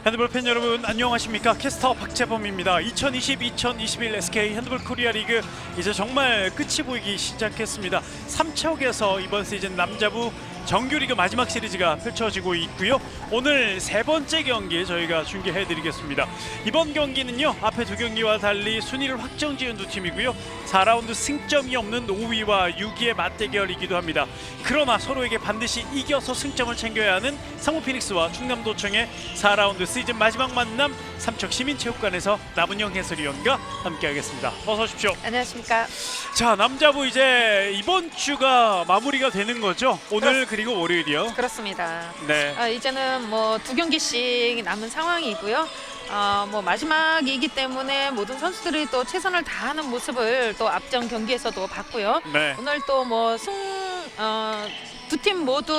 핸드볼 팬 여러분 안녕하십니까? 캐스터 박재범입니다. 2020-2021 SK 핸드볼 코리아 리그 이제 정말 끝이 보이기 시작했습니다. 삼척에서 이번 시즌 남자부 정규리그 마지막 시리즈가 펼쳐지고 있고요. 오늘 세 번째 경기 저희가 중계해드리겠습니다. 이번 경기는요, 앞에 두 경기와 달리 순위를 확정지은 두 팀이고요. 4라운드 승점이 없는 5위와 6위의 맞대결이기도 합니다. 그러나 서로에게 반드시 이겨서 승점을 챙겨야 하는 상무 피닉스와 충남도청의 4라운드 시즌 마지막 만남, 삼척 시민체육관에서 남은영 해설위원과 함께하겠습니다. 어서 오십시오. 안녕하십니까. 자, 남자부 이제 이번 주가 마무리가 되는 거죠? 오늘 그리고 월요일이요. 그렇습니다. 네. 이제는 뭐 두 경기씩 남은 상황이고요. 뭐 마지막이기 때문에 모든 선수들이 또 최선을 다하는 모습을 또 앞전 경기에서도 봤고요. 네. 오늘 또 뭐 두 팀 모두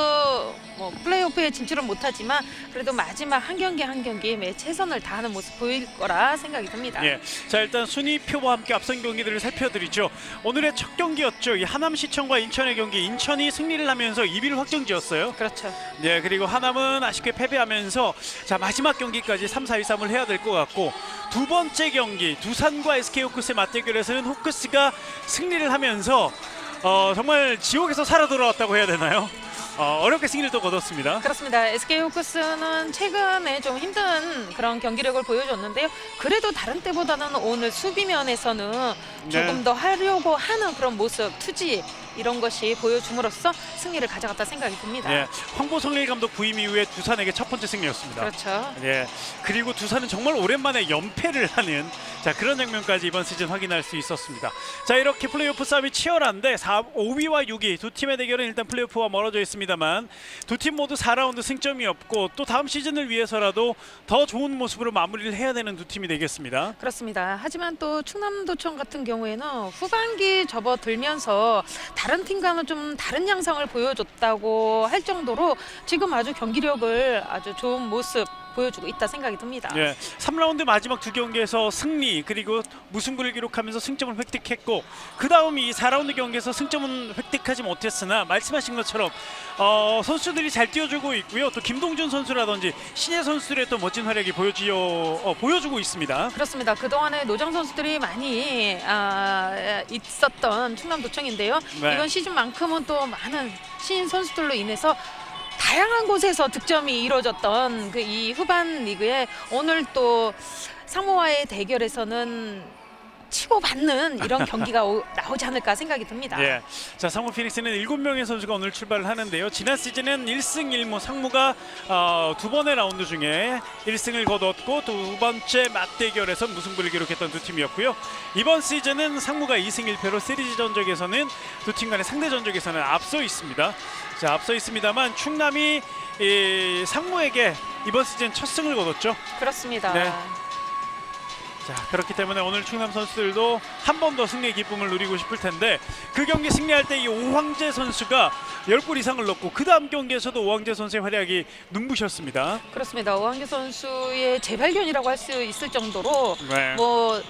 뭐 플레이오프에 진출은 못하지만 그래도 마지막 한 경기 한 경기 매 최선을 다하는 모습 보일 거라 생각이 듭니다. 예. 자, 일단 순위표와 함께 앞선 경기들을 살펴드리죠. 오늘의 첫 경기였죠. 이 하남시청과 인천의 경기. 인천이 승리를 하면서 2위를 확정지었어요. 그렇죠. 네, 그리고 하남은 아쉽게 패배하면서 자, 마지막 경기까지 3-4-1-3을 해야 될 것 같고, 두 번째 경기 두산과 SK 호크스의 맞대결에서는 호크스가 승리를 하면서 정말 지옥에서 살아 돌아왔다고 해야 되나요? 어렵게 승리를 또 거뒀습니다. 그렇습니다. SK 호크스는 최근에 좀 힘든 그런 경기력을 보여줬는데요. 그래도 다른 때보다는 오늘 수비면에서는 조금 더 하려고 하는 그런 모습, 투지 이런 것이 보여줌으로써 승리를 가져갔다 생각이 듭니다. 예, 황보성일 감독 부임 이후에 두산에게 첫 번째 승리였습니다. 그렇죠. 예, 그리고 두산은 정말 오랜만에 연패를 하는 자 그런 장면까지 이번 시즌 확인할 수 있었습니다. 자, 이렇게 플레이오프 싸움이 치열한데 5위와 6위 두 팀의 대결은 일단 플레이오프와 멀어져 있습니다만 두 팀 모두 4라운드 승점이 없고 또 다음 시즌을 위해서라도 더 좋은 모습으로 마무리를 해야 되는 두 팀이 되겠습니다. 그렇습니다. 하지만 또 충남도청 같은 경우에는 후반기 접어들면서 다른 팀과는 좀 다른 양상을 보여줬다고 할 정도로 지금 아주 경기력을 아주 좋은 모습 보여주고 있다 생각이 듭니다. 예, 3라운드 마지막 두 경기에서 승리 그리고 무승부를 기록하면서 승점을 획득했고, 그 다음 이 4라운드 경기에서 승점은 획득하지 못했으나 말씀하신 것처럼 선수들이 잘 뛰어주고 있고요. 또 김동준 선수라든지 신예 선수들의 또 멋진 활약이 보여주고 있습니다. 그렇습니다. 그동안에 노장 선수들이 많이 있었던 충남도청인데요. 네. 이번 시즌만큼은 또 많은 신인 선수들로 인해서 다양한 곳에서 득점이 이루어졌던 그 이 후반 리그에 오늘 또 상무와의 대결에서는 치고받는 이런 경기가 나오지 않을까 생각이 듭니다. 예. 자, 상무 피닉스는 7명의 선수가 오늘 출발을 하는데요. 지난 시즌은 1승 1무 상무가 두 번의 라운드 중에 1승을 거뒀고 두 번째 맞대결에서 무승부를 기록했던 두 팀이었고요. 이번 시즌은 상무가 2승 1패로 시리즈 전적에서는 두 팀 간의 상대 전적에서는 앞서 있습니다. 자, 앞서 있습니다만 충남이 상무에게 이번 시즌 첫 승을 거뒀죠. 그렇습니다. 네. 자, 그렇기 때문에 오늘 충남 선수들도 한 번 더 승리의 기쁨을 누리고 싶을 텐데, 그 경기 승리할 때 이 오황재 선수가 10골 이상을 넣고 그 다음 경기에서도 오황재 선수의 활약이 눈부셨습니다. 그렇습니다. 오한규 선수의 재발견이라고 할 수 있을 정도로 네. 뭐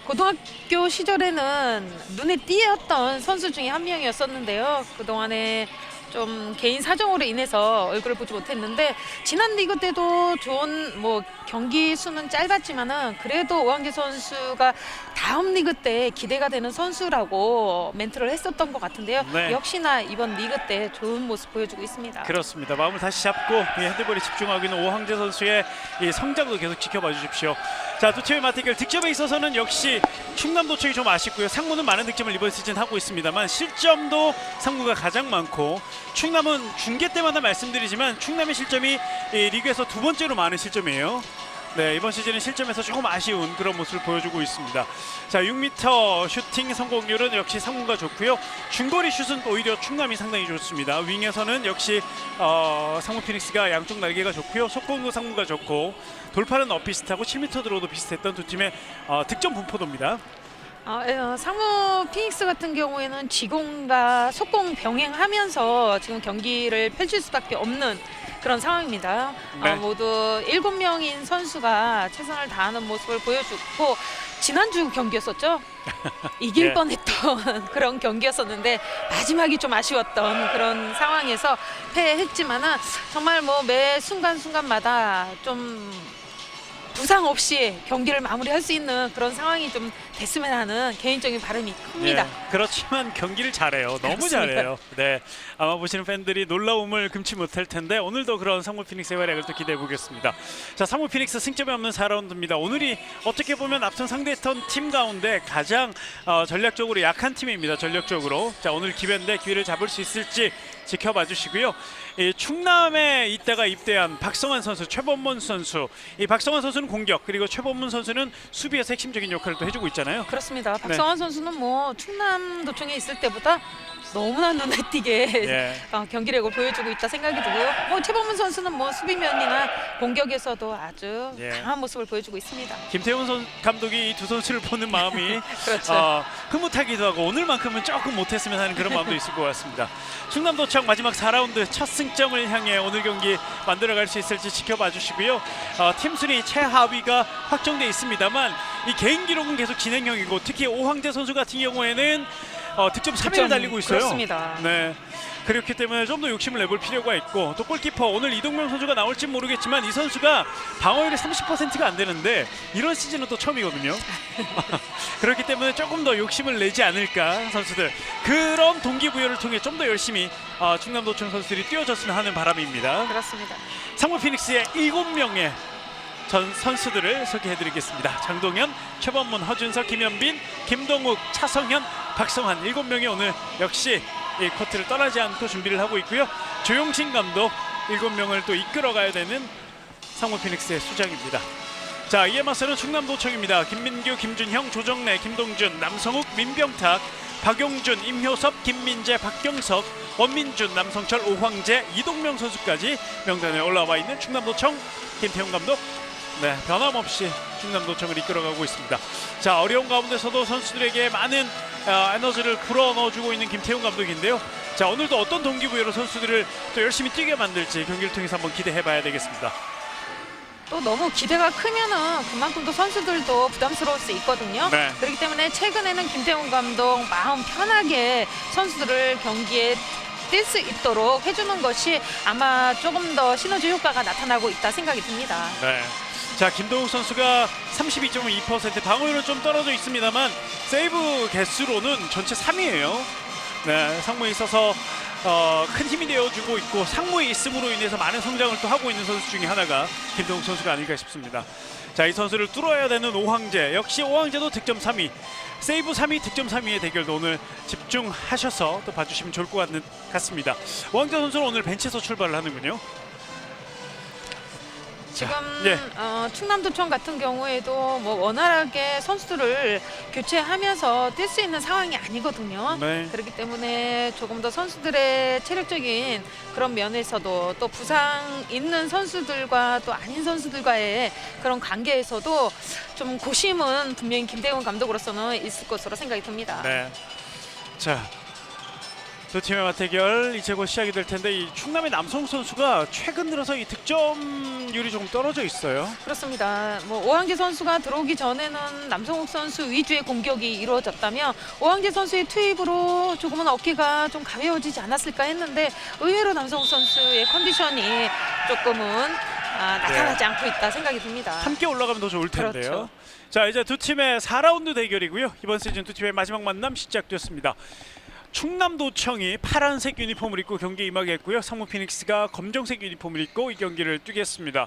고등학교 시절에는 눈에 띄었던 선수 중에 한 명이었었는데요. 그동안에 좀 개인 사정으로 인해서 얼굴을 보지 못했는데 지난 리그 때도 좋은 뭐 경기 수는 짧았지만은 그래도 오한기 선수가 다음 리그 때 기대가 되는 선수라고 멘트를 했었던 것 같은데요. 네. 역시나 이번 리그 때 좋은 모습 보여주고 있습니다. 그렇습니다. 마음을 다시 잡고 이 핸드볼에 집중하고 있는 오황재 선수의 이 성장도 계속 지켜봐 주십시오. 자, 두 팀의 맞대결 득점에 있어서는 역시 충남도청이 좀 아쉽고요. 상무는 많은 득점을 이번 시즌 하고 있습니다만 실점도 상무가 가장 많고, 충남은 중계 때마다 말씀드리지만 충남의 실점이 이 리그에서 두 번째로 많은 실점이에요. 네, 이번 시즌은 실점에서 조금 아쉬운 그런 모습을 보여주고 있습니다. 자, 6m 슈팅 성공률은 역시 상무가 좋고요. 중거리 슛은 오히려 충남이 상당히 좋습니다. 윙에서는 역시 상무 피닉스가 양쪽 날개가 좋고요. 속공도 상무가 좋고, 돌파는 비슷하고 7m 드로우도 비슷했던 두 팀의 득점 분포도입니다. 상무 피닉스 같은 경우에는 지공과 속공 병행하면서 지금 경기를 펼칠 수밖에 없는 그런 상황입니다. 네. 모두 7명인 선수가 최선을 다하는 모습을 보여주고, 지난주 경기였었죠. 이길 예. 뻔했던 그런 경기였었는데 마지막이 좀 아쉬웠던 그런 상황에서 패했지만은 정말 뭐 매 순간순간마다 좀 부상 없이 경기를 마무리할 수 있는 그런 상황이 좀 됐으면 하는 개인적인 바람이 큽니다. 예, 그렇지만 경기를 잘해요. 너무 그렇습니다. 잘해요. 네, 아마 보시는 팬들이 놀라움을 금치 못할 텐데 오늘도 그런 상무 피닉스의 활약을 또 기대해 보겠습니다. 자, 상무 피닉스 승점이 없는 4라운드입니다. 오늘이 어떻게 보면 앞선 상대했던 팀 가운데 가장 전략적으로 약한 팀입니다. 전력적으로. 자, 오늘 기회인데 기회를 잡을 수 있을지 지켜봐 주시고요. 이 충남에 있다가 입대한 박성환 선수, 최범문 선수. 이 박성환 선수는 공격, 그리고 최범문 선수는 수비에서 핵심적인 역할을 또 해주고 있잖아요. 그렇습니다. 박성환 선수는 뭐 충남도청에 있을 때보다 너무나 눈에 띄게 예. 경기력을 보여주고 있다 생각이 들고요. 뭐 최범문 선수는 뭐 수비면이나 공격에서도 아주 예. 강한 모습을 보여주고 있습니다. 김태훈 감독이 이 두 선수를 보는 마음이 그렇죠. 흐뭇하기도 하고 오늘만큼은 조금 못했으면 하는 그런 마음도 있을 것 같습니다. 충남도청 마지막 4라운드 첫 승점을 향해 오늘 경기 만들어갈 수 있을지 지켜봐 주시고요. 팀 순위 최하위가 확정돼 있습니다만 이 개인 기록은 계속 진행형이고 특히 오황재 선수 같은 경우에는 득점 3위를 달리고 있어요. 그렇습니다. 네. 그렇기 때문에 좀 더 욕심을 내볼 필요가 있고 또 골키퍼 오늘 이동명 선수가 나올지 모르겠지만 이 선수가 방어율이 30%가 안 되는데 이런 시즌은 또 처음이거든요. 그렇기 때문에 조금 더 욕심을 내지 않을까 선수들 그런 동기부여를 통해 좀 더 열심히 충남도청 선수들이 뛰어줬으면 하는 바람입니다. 그렇습니다. 상무 피닉스의 7명의 전 선수들을 소개해드리겠습니다. 장동현, 최범문, 허준석, 김현빈, 김동욱, 차성현, 박성환 7명이 오늘 역시 이 코트를 떠나지 않고 준비를 하고 있고요. 조용신 감독 7명을 또 이끌어가야 되는 상무 피닉스의 수장입니다. 자, 이에 맞서는 충남도청입니다. 김민규, 김준형, 조정래, 김동준, 남성욱, 민병탁, 박용준, 임효섭, 김민재, 박경석, 원민준, 남성철, 오황재, 이동명 선수까지 명단에 올라와 있는 충남도청 김태훈 감독. 네, 변함없이 충남도청을 이끌어가고 있습니다. 자, 어려운 가운데서도 선수들에게 많은 에너지를 불어넣어주고 있는 김태훈 감독인데요. 자, 오늘도 어떤 동기부여로 선수들을 또 열심히 뛰게 만들지 경기를 통해서 한번 기대해봐야 되겠습니다. 또 너무 기대가 크면은 그만큼 또 선수들도 부담스러울 수 있거든요. 네. 그렇기 때문에 최근에는 김태훈 감독 마음 편하게 선수들을 경기에 뛸 수 있도록 해주는 것이 아마 조금 더 시너지 효과가 나타나고 있다 생각이 듭니다. 네. 자, 김동욱 선수가 32.2% 방어율은 좀 떨어져 있습니다만 세이브 개수로는 전체 3위예요. 네, 상무에 있어서 큰 힘이 되어주고 있고 상무에 있음으로 인해서 많은 성장을 또 하고 있는 선수 중에 하나가 김동욱 선수가 아닐까 싶습니다. 자, 이 선수를 뚫어야 되는 오황재, 역시 오황재도 득점 3위, 세이브 3위, 득점 3위의 대결도 오늘 집중하셔서 또 봐주시면 좋을 것 같습니다. 오황재 선수는 오늘 벤치에서 출발을 하는군요. 지금 예. 충남도청 같은 경우에도 뭐 원활하게 선수들을 교체하면서 뛸 수 있는 상황이 아니거든요. 네. 그렇기 때문에 조금 더 선수들의 체력적인 그런 면에서도 또 부상 있는 선수들과 또 아닌 선수들과의 그런 관계에서도 좀 고심은 분명히 김태훈 감독으로서는 있을 것으로 생각이 듭니다. 네. 자, 두 팀의 맞대결 이제 곧 시작이 될 텐데 이 충남의 남성 선수가 최근 들어서 이 득점율이 조금 떨어져 있어요. 그렇습니다. 뭐 오황재 선수가 들어오기 전에는 남성욱 선수 위주의 공격이 이루어졌다면 오황재 선수의 투입으로 조금은 어깨가 좀 가벼워지지 않았을까 했는데 의외로 남성욱 선수의 컨디션이 조금은 나타나지 않고 있다 생각이 듭니다. 함께 올라가면 더 좋을 텐데요. 그렇죠. 자, 이제 두 팀의 4라운드 대결이고요. 이번 시즌 두 팀의 마지막 만남 시작됐습니다. 충남도청이 파란색 유니폼을 입고 경기에 임하겠고요. 상무 피닉스가 검정색 유니폼을 입고 이 경기를 뛰겠습니다.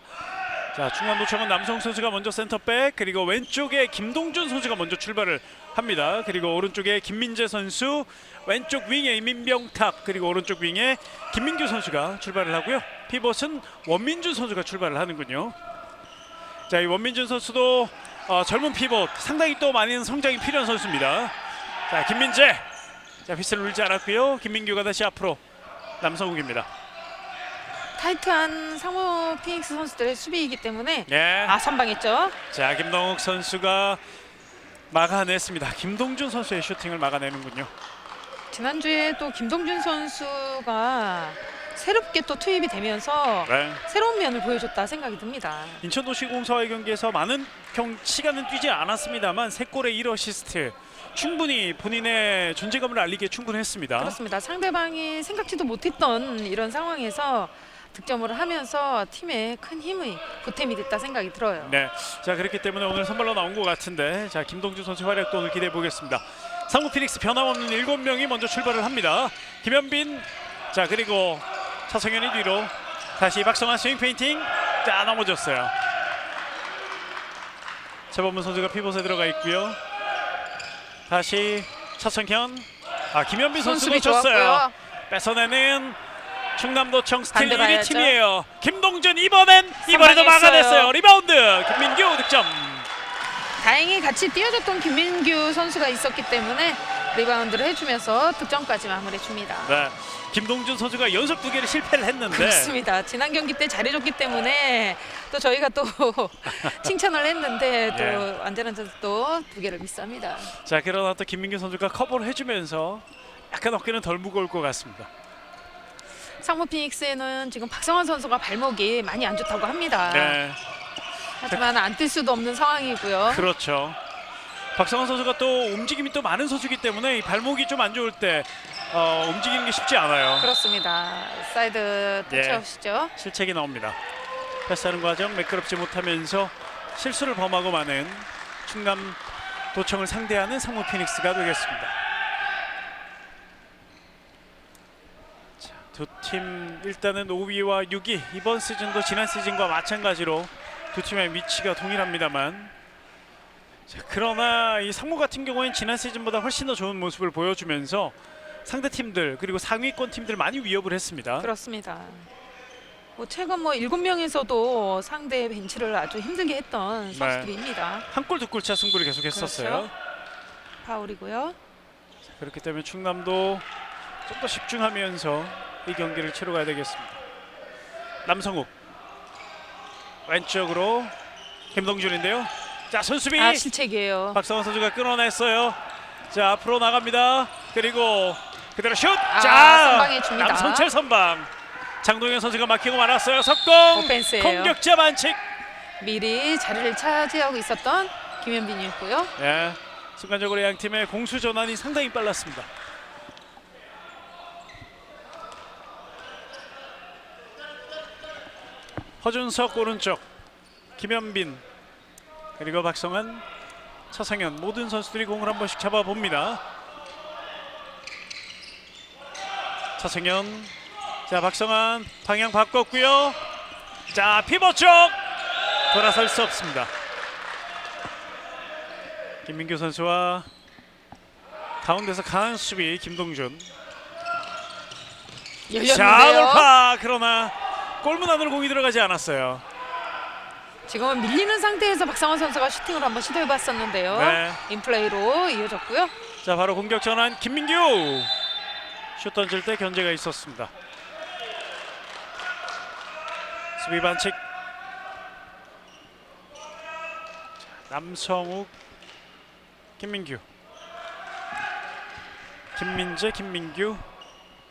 자, 충남도청은 남성 선수가 먼저 센터백, 그리고 왼쪽에 김동준 선수가 먼저 출발을 합니다. 그리고 오른쪽에 김민재 선수, 왼쪽 윙에 민병탁, 그리고 오른쪽 윙에 김민규 선수가 출발을 하고요. 피벗은 원민준 선수가 출발을 하는군요. 자, 이 원민준 선수도 젊은 피벗, 상당히 또 많은 성장이 필요한 선수입니다. 자, 김민재. 자, 휘슬을 울지 않았고요. 김민규가 다시 앞으로 남성욱입니다. 타이트한 상무 피닉스 선수들의 수비이기 때문에 예. 선방했죠. 자, 김동욱 선수가 막아냈습니다. 김동준 선수의 슈팅을 막아내는군요. 지난주에 또 김동준 선수가 새롭게 또 투입이 되면서 네. 새로운 면을 보여줬다 생각이 듭니다. 인천도시공사와의 경기에서 많은 시간은 뛰지 않았습니다만 3골에 1어시스트 충분히 본인의 존재감을 알리기에 충분했습니다. 그렇습니다. 상대방이 생각지도 못했던 이런 상황에서 득점을 하면서 팀에 큰 힘의 보탬이 됐다 생각이 들어요. 네. 자, 그렇기 때문에 오늘 선발로 나온 것 같은데, 자, 김동준 선수 활약도 오늘 기대해 보겠습니다. 상무 피닉스 변함없는 7명이 먼저 출발을 합니다. 김현빈, 자, 그리고 차성현이 뒤로, 다시 박성환 스윙 페인팅. 자, 넘어졌어요. 최범문 선수가 피봇에 들어가 있고요. 다시 차성현, 김현빈 선수 선수비 놓쳤어요. 좋았고요. 뺏어내는 충남도청 스틸 반대 1위 봐야죠. 팀이에요. 김동준 이번에도 선방했어요. 막아냈어요. 리바운드 김민규 득점. 다행히 같이 뛰어줬던 김민규 선수가 있었기 때문에 리바운드를 해주면서 득점까지 마무리해줍니다. 네. 김동준 선수가 연속 2개를 실패를 했는데, 그렇습니다. 지난 경기 때 잘해줬기 때문에 또 저희가 또 칭찬을 했는데 또 예. 안전한 또 2개를 미스합니다. 자, 그러나 또 김민규 선수가 커버를 해주면서 약간 어깨는 덜 무거울 것 같습니다. 상무 피닉스에는 지금 박성환 선수가 발목이 많이 안 좋다고 합니다. 네, 하지만 안 뛸 수도 없는 상황이고요. 그렇죠. 박성환 선수가 또 움직임이 또 많은 선수이기 때문에 이 발목이 좀 안 좋을 때 움직이는 게 쉽지 않아요. 그렇습니다. 사이드 예. 터치아웃이죠. 실책이 나옵니다. 패스하는 과정 매끄럽지 못하면서 실수를 범하고 마는 충남 도청을 상대하는 상무 피닉스가 되겠습니다. 두 팀 일단은 5위와 6위, 이번 시즌도 지난 시즌과 마찬가지로 두 팀의 위치가 동일합니다만, 자, 그러나 이 상무 같은 경우에는 지난 시즌보다 훨씬 더 좋은 모습을 보여주면서 상대 팀들 그리고 상위권 팀들 많이 위협을 했습니다. 그렇습니다. 최근 7명에서도 상대 벤치를 아주 힘들게 했던 선수들입니다. 한 골 두 골 차 승부를 계속했었어요. 그렇죠. 파울이고요. 그렇기 때문에 충남도 좀 더 집중하면서 이 경기를 치러 가야 되겠습니다. 남성욱 왼쪽으로 김동준인데요. 자, 손수비 실책이에요. 박성환 선수가 끊어냈어요. 자, 앞으로 나갑니다. 그리고 그대로 슛. 선방해 줍니다. 남성철 선방. 장동현 선수가 막히고 말았어요. 석공. 오펜스예요. 공격자 반칙. 미리 자리를 차지하고 있었던 김현빈이었고요. 예, 순간적으로 양 팀의 공수 전환이 상당히 빨랐습니다. 허준석 오른쪽, 김현빈 그리고 박성환, 차성현 모든 선수들이 공을 한 번씩 잡아봅니다. 차성현, 자 박성환 방향 바꿨고요. 자 피벗 쪽 돌아설 수 없습니다. 김민규 선수와 가운데서 강한 수비 김동준. 자 열렸는데요. 돌파. 그러나 골문 안으로 공이 들어가지 않았어요. 지금은 밀리는 상태에서 박상원 선수가 슈팅을 한번 시도해봤었는데요. 네. 인플레이로 이어졌고요. 자 바로 공격 전환 김민규. 슛 던질 때 견제가 있었습니다. 수비 반칙. 남성욱, 김민규, 김민재, 김민규,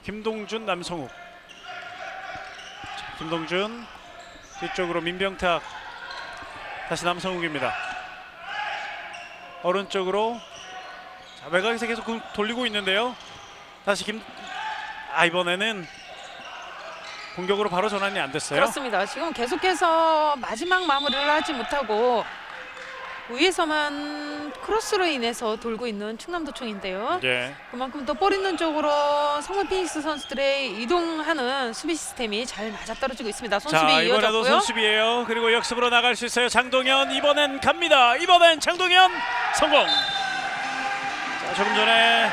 김동준, 남성욱. 자, 김동준 뒤쪽으로 민병탁. 다시 남성욱입니다. 오른쪽으로 자, 외곽에서 계속 돌리고 있는데요. 다시 이번에는 공격으로 바로 전환이 안 됐어요. 그렇습니다. 지금 계속해서 마지막 마무리를 하지 못하고 위에서만 크로스로 인해서 돌고 있는 충남도청인데요. 예. 그만큼 또 볼 있는 쪽으로 성문 피닉스 선수들의 이동하는 수비 시스템이 잘 맞아떨어지고 있습니다. 손수비 자 이번에도 이어졌고요. 손수비예요. 그리고 역습으로 나갈 수 있어요. 장동현 이번엔 갑니다. 이번엔 장동현 성공. 자 조금 전에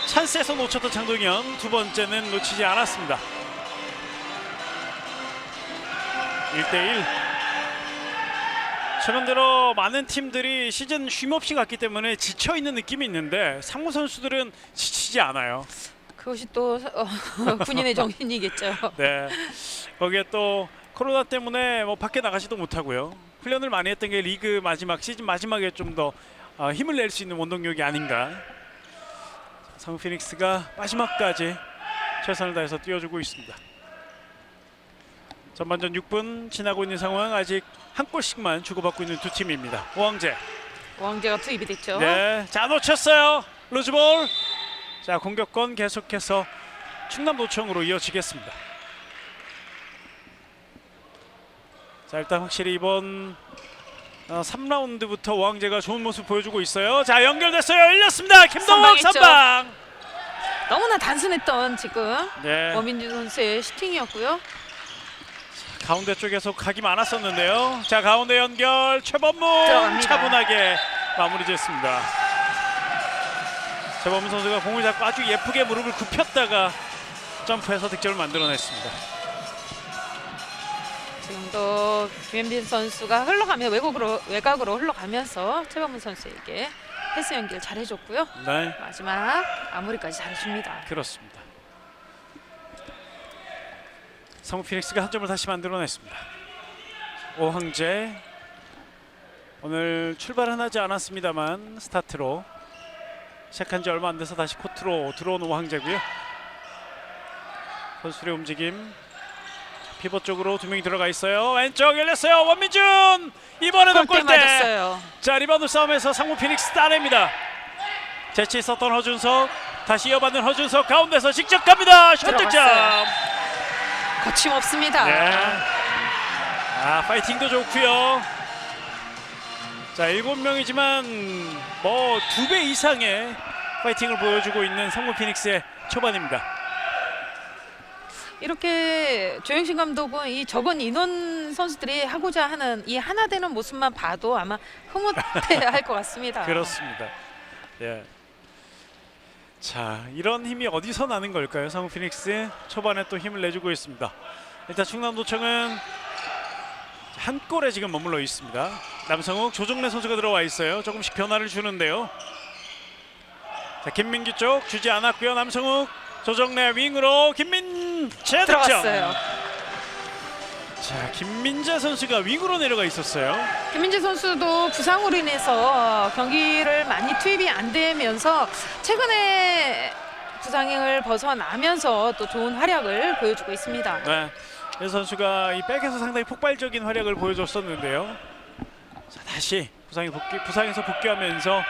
찬스에서 놓쳤던 장동현 두 번째는 놓치지 않았습니다. 1대1. 최근 들어 많은 팀들이 시즌 쉼없이 갔기 때문에 지쳐있는 느낌이 있는데 상무 선수들은 지치지 않아요. 그것이 또 군인의 정신이겠죠. 네. 거기에 또 코로나 때문에 뭐 밖에 나가지도 못하고요. 훈련을 많이 했던 게 리그 마지막 시즌 마지막에 좀 더 힘을 낼 수 있는 원동력이 아닌가. 상무 피닉스가 마지막까지 최선을 다해서 뛰어주고 있습니다. 전반전 6분 지나고 있는 상황. 아직 한 골씩만 주고받고 있는 두 팀입니다. 오황재. 왕재가 투입이 됐죠. 네, 자 놓쳤어요. 루즈볼. 자 공격권 계속해서 충남도청으로 이어지겠습니다. 자, 일단 확실히 이번 3라운드부터 오항제가 좋은 모습 보여주고 있어요. 자, 연결됐어요. 열렸습니다. 김동욱 선방했죠. 선방. 너무나 단순했던 지금 네. 원민준 선수의 슈팅이었고요. 가운데 쪽에서 각이 많았었는데요. 자, 가운데 연결 최범문 들어갑니다. 차분하게 마무리 짓습니다. 최범문 선수가 공을 잡고 아주 예쁘게 무릎을 굽혔다가 점프해서 득점을 만들어냈습니다. 지금도 김현빈 선수가 외곽으로 흘러가면서 최범문 선수에게 패스 연기를 잘해줬고요. 네, 마지막 마무리까지 잘해줍니다. 그렇습니다. 성우 피닉스가 한 점을 다시 만들어냈습니다. 오항제 오늘 출발은 하지 않았습니다만 스타트로 시작한 지 얼마 안 돼서 다시 코트로 들어온 오항제고요. 선수들의 움직임 피벗 쪽으로 두 명이 들어가 있어요. 왼쪽 열렸어요. 원민준 이번에도 골대 골대. 맞았어요. 자, 리바운드 싸움에서 상무 피닉스 따냅니다. 재치 있었던 허준석 다시 이어받는 허준석 가운데서 직접 갑니다. 슛 득점. 들어갔어요. 거침없습니다. 네. 아, 파이팅도 좋고요. 자, 7명이지만 뭐 2배 이상의 파이팅을 보여주고 있는 상무 피닉스의 초반입니다. 이렇게 조영신 감독은 이 적은 인원 선수들이 하고자 하는 이 하나 되는 모습만 봐도 아마 흐뭇해할 것 같습니다. 그렇습니다. 예. 자, 이런 힘이 어디서 나는 걸까요? 상무 피닉스 초반에 또 힘을 내주고 있습니다. 일단 충남도청은 한 골에 지금 머물러 있습니다. 남성욱 조정래 선수가 들어와 있어요. 조금씩 변화를 주는데요. 자, 김민기 쪽 주지 않았고요. 남성욱 조정래 윙으로 김민재 득점. 들어갔어요. 자, 김민재 선수가 윙으로 내려가 있었어요. 김민재 선수도 부상으로 인해서 경기를 많이 투입이 안 되면서 최근에 부상을 벗어나면서 또 좋은 활약을 보여주고 있습니다. 네, 이 선수가 이 백에서 상당히 폭발적인 활약을 보여줬었는데요. 자, 다시 부상에서 복귀하면서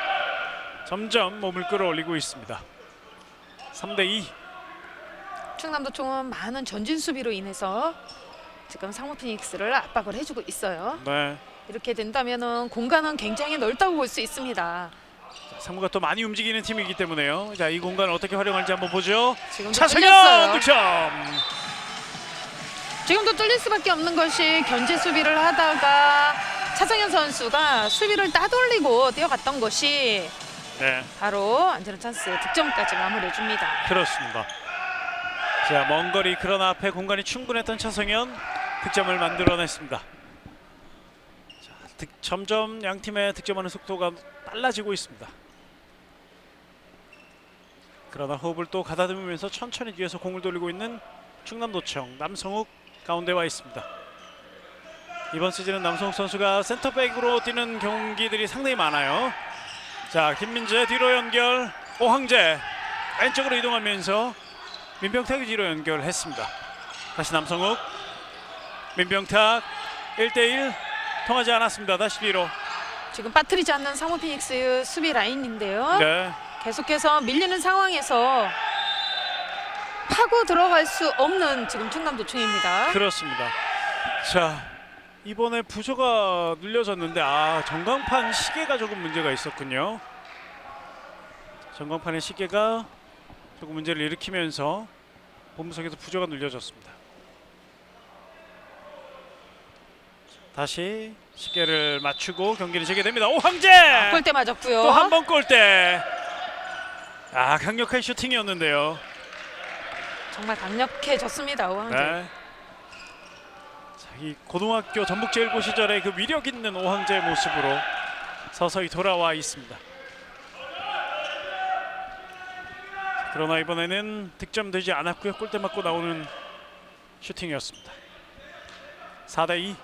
점점 몸을 끌어올리고 있습니다. 3대2. 충남도청은 많은 전진 수비로 인해서 지금 상무 피닉스를 압박을 해주고 있어요. 네, 이렇게 된다면은 공간은 굉장히 넓다고 볼 수 있습니다. 상무가 또 많이 움직이는 팀이기 때문에요. 자, 이 공간을 어떻게 활용할지 한번 보죠. 지금도 차성현 뚫렸어요. 득점. 지금도 뚫릴 수밖에 없는 것이 견제 수비를 하다가 차성현 선수가 수비를 따돌리고 뛰어갔던 것이 네, 바로 안전한 찬스의 득점까지 마무리해줍니다. 그렇습니다. 자, 먼 거리 그러나 앞에 공간이 충분했던 차성현 득점을 만들어냈습니다. 자, 점점 양 팀의 득점하는 속도가 빨라지고 있습니다. 그러나 호흡을 또 가다듬으면서 천천히 뒤에서 공을 돌리고 있는 충남도청 남성욱 가운데 와 있습니다. 이번 시즌은 남성욱 선수가 센터백으로 뛰는 경기들이 상당히 많아요. 자, 김민재 뒤로 연결, 오항재 왼쪽으로 이동하면서 민병탁이 뒤로 연결했습니다. 다시 남성욱, 민병탁 1대1 통하지 않았습니다. 다시 뒤로. 지금 빠뜨리지 않는 상무 피닉스 수비 라인인데요. 네, 계속해서 밀리는 상황에서 파고 들어갈 수 없는 지금 충남도청입니다. 그렇습니다. 자, 이번에 부조가 눌려졌는데 전광판 시계가 조금 문제가 있었군요. 전광판의 시계가 조금 문제를 일으키면서 본부석에서 부조가 눌려졌습니다. 다시 시계를 맞추고 경기는 재개됩니다. 오항재 골대 맞았고요. 또 한 번 골대. 강력한 슈팅이었는데요. 정말 강력해졌습니다. 오항재. 네. 자, 이 고등학교 전북제일고 시절의 그 위력 있는 오항재의 모습으로 서서히 돌아와 있습니다. 그러나 이번에는 득점되지 않았고요. 골대 맞고 나오는 슈팅이었습니다. 4대2.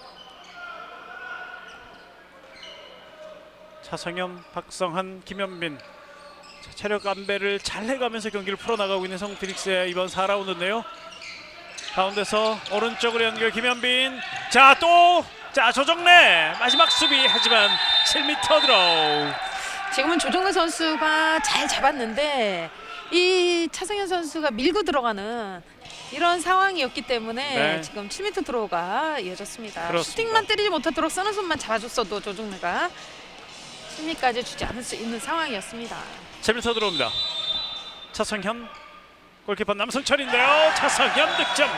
차성현, 박성한, 김현빈 체력 안배를 잘 해가면서 경기를 풀어나가고 있는 성우 피닉스의 이번 4라운드인데요. 가운데서 오른쪽으로 연결 김현빈. 자, 조정래 마지막 수비 하지만 7m 드로우. 지금은 조정래 선수가 잘 잡았는데 이 끝까지 차승현 선수가 밀고 들어가는 이런 상황이었기 때문에 네. 지금 7m 드로우가 이어졌습니다. 그렇습니다. 슈팅만 때리지 못하도록 쓰는 손만 잡아줬어도 조중래가 승리까지 주지 않을 수 있는 상황이었습니다. 7m 들어옵니다. 차성현 골키퍼 남성철인데요. 차성현 득점.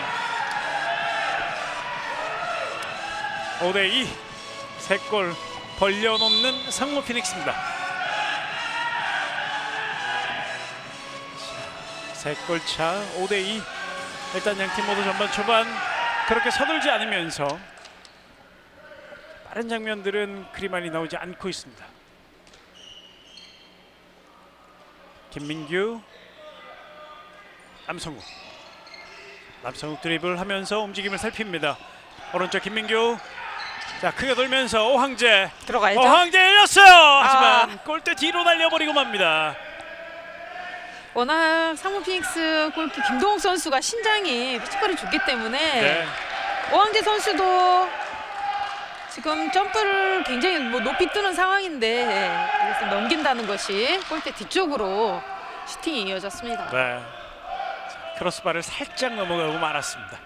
5대2 3골 벌려놓는 상무 피닉스입니다. 3골 차 5대2. 일단 양팀 모두 전반 초반 그렇게 서둘지 않으면서 빠른 장면들은 그리 많이 나오지 않고 있습니다. 김민규, 남성욱 드리블 하면서 움직임을 살핍니다. 오른쪽 김민규, 자 크게 돌면서 오항재, 들어가야죠. 오항재 열렸어요. 하지만 골대 뒤로 날려버리고 맙니다. 워낙 상무 피닉스 골키 김동욱 선수가 신장이 피지컬이 좋기 때문에 네. 오항재 선수도 지금 점프를 굉장히 높이 뜨는 상황인데 이것을 넘긴다는 것이 골대 뒤쪽으로 슈팅이 이어졌습니다. 네. 크로스바를 살짝 넘어가고 말았습니다.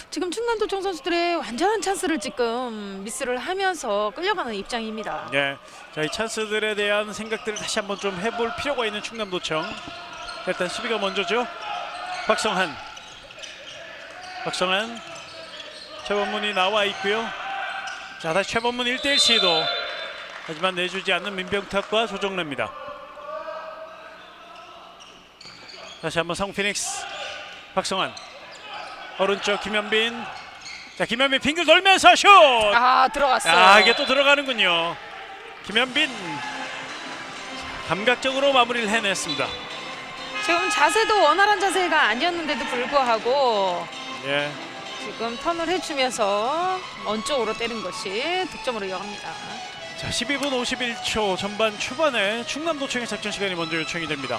지금 충남도청 선수들의 완전한 찬스를 지금 미스를 하면서 끌려가는 입장입니다. 네. 자, 이 찬스들에 대한 생각들을 다시 한번 좀 해볼 필요가 있는 충남도청. 일단 수비가 먼저죠. 박성한 최범문이 나와 있고요. 자, 다시 최범문 1대1 시도. 하지만 내주지 않는 민병탁과 조정래입니다. 다시 한번 상무 피닉스. 박성한 오른쪽 김현빈. 자, 김현빈 빙글 돌면서 슛. 들어갔어요. 이게 또 들어가는군요. 김현빈 감각적으로 마무리를 해냈습니다. 지금 자세도 원활한 자세가 아니었는데도 불구하고 예. 지금 턴을 해주면서 먼 쪽으로 때린 것이 득점으로 이어갑니다. 자, 12분 51초 전반 초반에 충남도청의 작전 시간이 먼저 요청이 됩니다.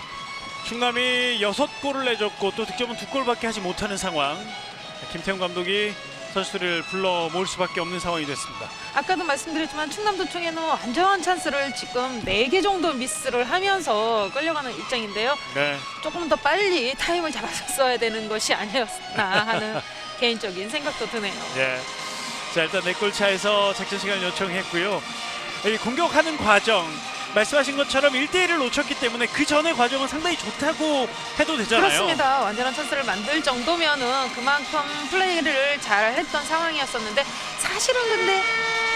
충남이 6골을 내줬고 또 득점은 2골밖에 하지 못하는 상황. 자, 김태형 감독이 선수들을 불러 모을 수밖에 없는 상황이 됐습니다. 아까도 말씀드렸지만 충남도청에는 완전한 찬스를 지금 4개 정도 미스를 하면서 끌려가는 입장인데요. 네. 조금 더 빨리 타임을 잡았어야 되는 것이 아니었나 하는 개인적인 생각도 드네요. 예. 자, 일단 4골 차에서 작전 시간 요청했고요. 이 공격하는 과정 말씀하신 것처럼 1대1을 놓쳤기 때문에 그 전의 과정은 상당히 좋다고 해도 되잖아요. 그렇습니다. 완전한 찬스를 만들 정도면은 그만큼 플레이를 잘 했던 상황이었었는데 사실은 근데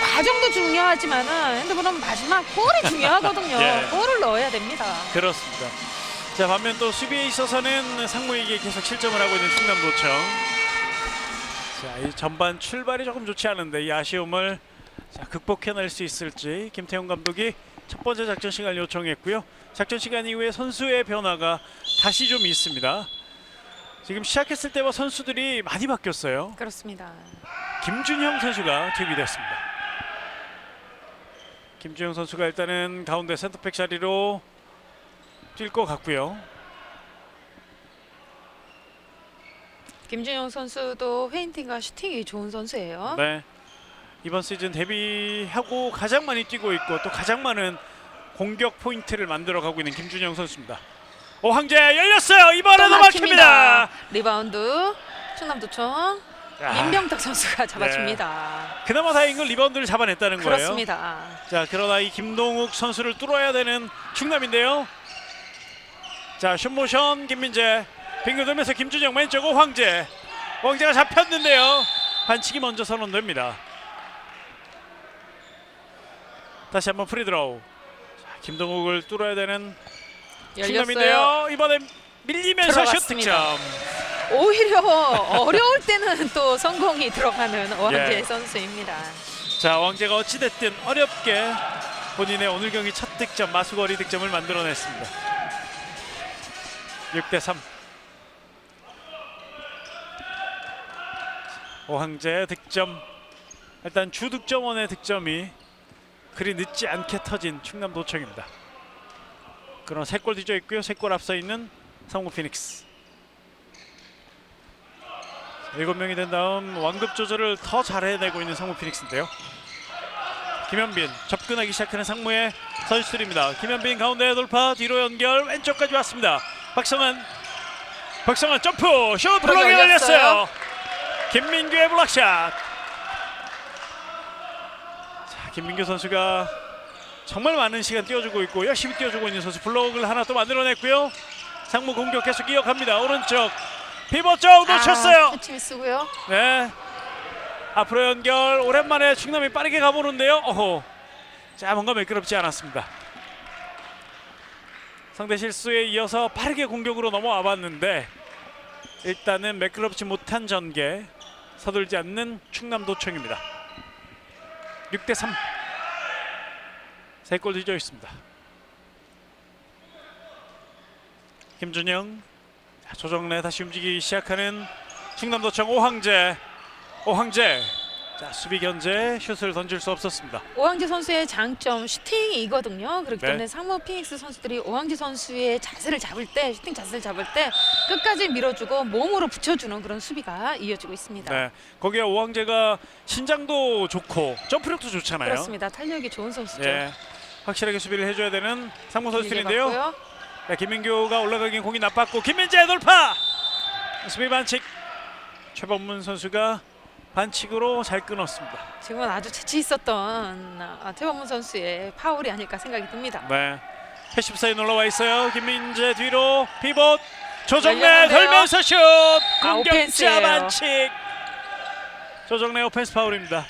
과정도 중요하지만은 핸드볼은 마지막 골이 중요하거든요. 예. 골을 넣어야 됩니다. 그렇습니다. 자, 반면 또 수비에 있어서는 상무에게 계속 실점을 하고 있는 충남도청. 자, 이 전반 출발이 조금 좋지 않은데 이 아쉬움을 자, 극복해낼 수 있을지 김태형 감독이 첫 번째 작전 시간을 요청했고요. 작전 시간 이후에 선수의 변화가 다시 좀 있습니다. 지금 시작했을 때와 선수들이 많이 바뀌었어요. 그렇습니다. 김준형 선수가 투입이 됐습니다. 김준형 선수가 일단은 가운데 센터백 자리로 뛸 것 같고요. 김준영 선수도 페인팅과 슈팅이 좋은 선수예요. 네. 이번 시즌 데뷔하고 가장 많이 뛰고 있고 또 가장 많은 공격 포인트를 만들어가고 있는 김준영 선수입니다. 오항재 열렸어요. 이번에도 막힙니다. 리바운드 충남도청 민병탁 선수가 잡아줍니다. 그나마 다행인 건 리바운드를 잡아냈다는 거예요. 그렇습니다. 자, 그러나 이 김동욱 선수를 뚫어야 되는 충남인데요. 자, 슛모션 김민재 빙글 돌면서 김준영 왼쪽 오항재가 잡혔는데요. 반칙이 먼저 선언됩니다. 다시 한번 프리드로우. 김동욱을 뚫어야 되는 충남인데요. 이번엔 밀리면서 슛 득점. 오히려 어려울 때는 또 성공이 들어가는 오항재 예. 선수입니다. 자, 왕재가 어찌됐든 어렵게 본인의 오늘 경기 첫 득점 마수거리 득점을 만들어냈습니다. 6대3. 오항재 득점. 일단 주 득점원의 득점이 그리 늦지 않게 터진 충남도청입니다. 그럼 3골 뒤져 있고요. 3골 앞서 있는 상무 피닉스. 7명이 된 다음 완급 조절을 더 잘해내고 있는 상무 피닉스인데요. 김현빈 접근하기 시작하는 상무의 선수들입니다. 김현빈 가운데 돌파 뒤로 연결 왼쪽까지 왔습니다. 박성한 박성환 점프 슛 블록이 블록이 걸렸어요. 걸렸어요. 김민규의 블락샷. 자, 김민규 선수가 정말 많은 시간 뛰어주고 있고 열심히 뛰어주고 있는 선수. 블록을 하나 또 만들어냈고요. 상무 공격 계속 이어갑니다. 오른쪽 피벗 쪽 놓쳤어요. 캐치 미스고요. 네. 앞으로 연결. 오랜만에 충남이 빠르게 가보는데요. 어허. 자, 뭔가 매끄럽지 않았습니다. 상대 실수에 이어서 빠르게 공격으로 넘어와 봤는데 일단은 매끄럽지 못한 전개. 서둘지 않는 충남도청입니다. 6대3. 3골 뒤져 있습니다. 김준영. 자, 조정래 다시 움직이기 시작하는 충남도청 오항재. 자, 수비 견제 슛을 던질 수 없었습니다. 오항재 선수의 장점 슈팅이거든요. 그렇기 네. 때문에 상무 피닉스 선수들이 오항재 선수의 자세를 잡을 때, 슈팅 자세를 잡을 때 끝까지 밀어주고 몸으로 붙여주는 그런 수비가 이어지고 있습니다. 네, 거기에 오항재가 신장도 좋고 점프력도 좋잖아요. 그렇습니다. 탄력이 좋은 선수죠. 예, 확실하게 수비를 해줘야 되는 상무 선수들인데요. 맞고요. 네, 김민규가 올라가긴 공이 나빴고 김민재의 돌파. 수비 반칙. 최범문 선수가 반칙으로 잘 끊었습니다. 지금은 아주 재치 있었던 태범문 선수의 파울이 아닐까 생각이 듭니다. 네, 84에 올라와 있어요. 김민재 뒤로 피봇. 조정래 열렸는데요. 돌면서 슛. 공격자 오펜스예요. 반칙. 조정래 오펜스 파울입니다.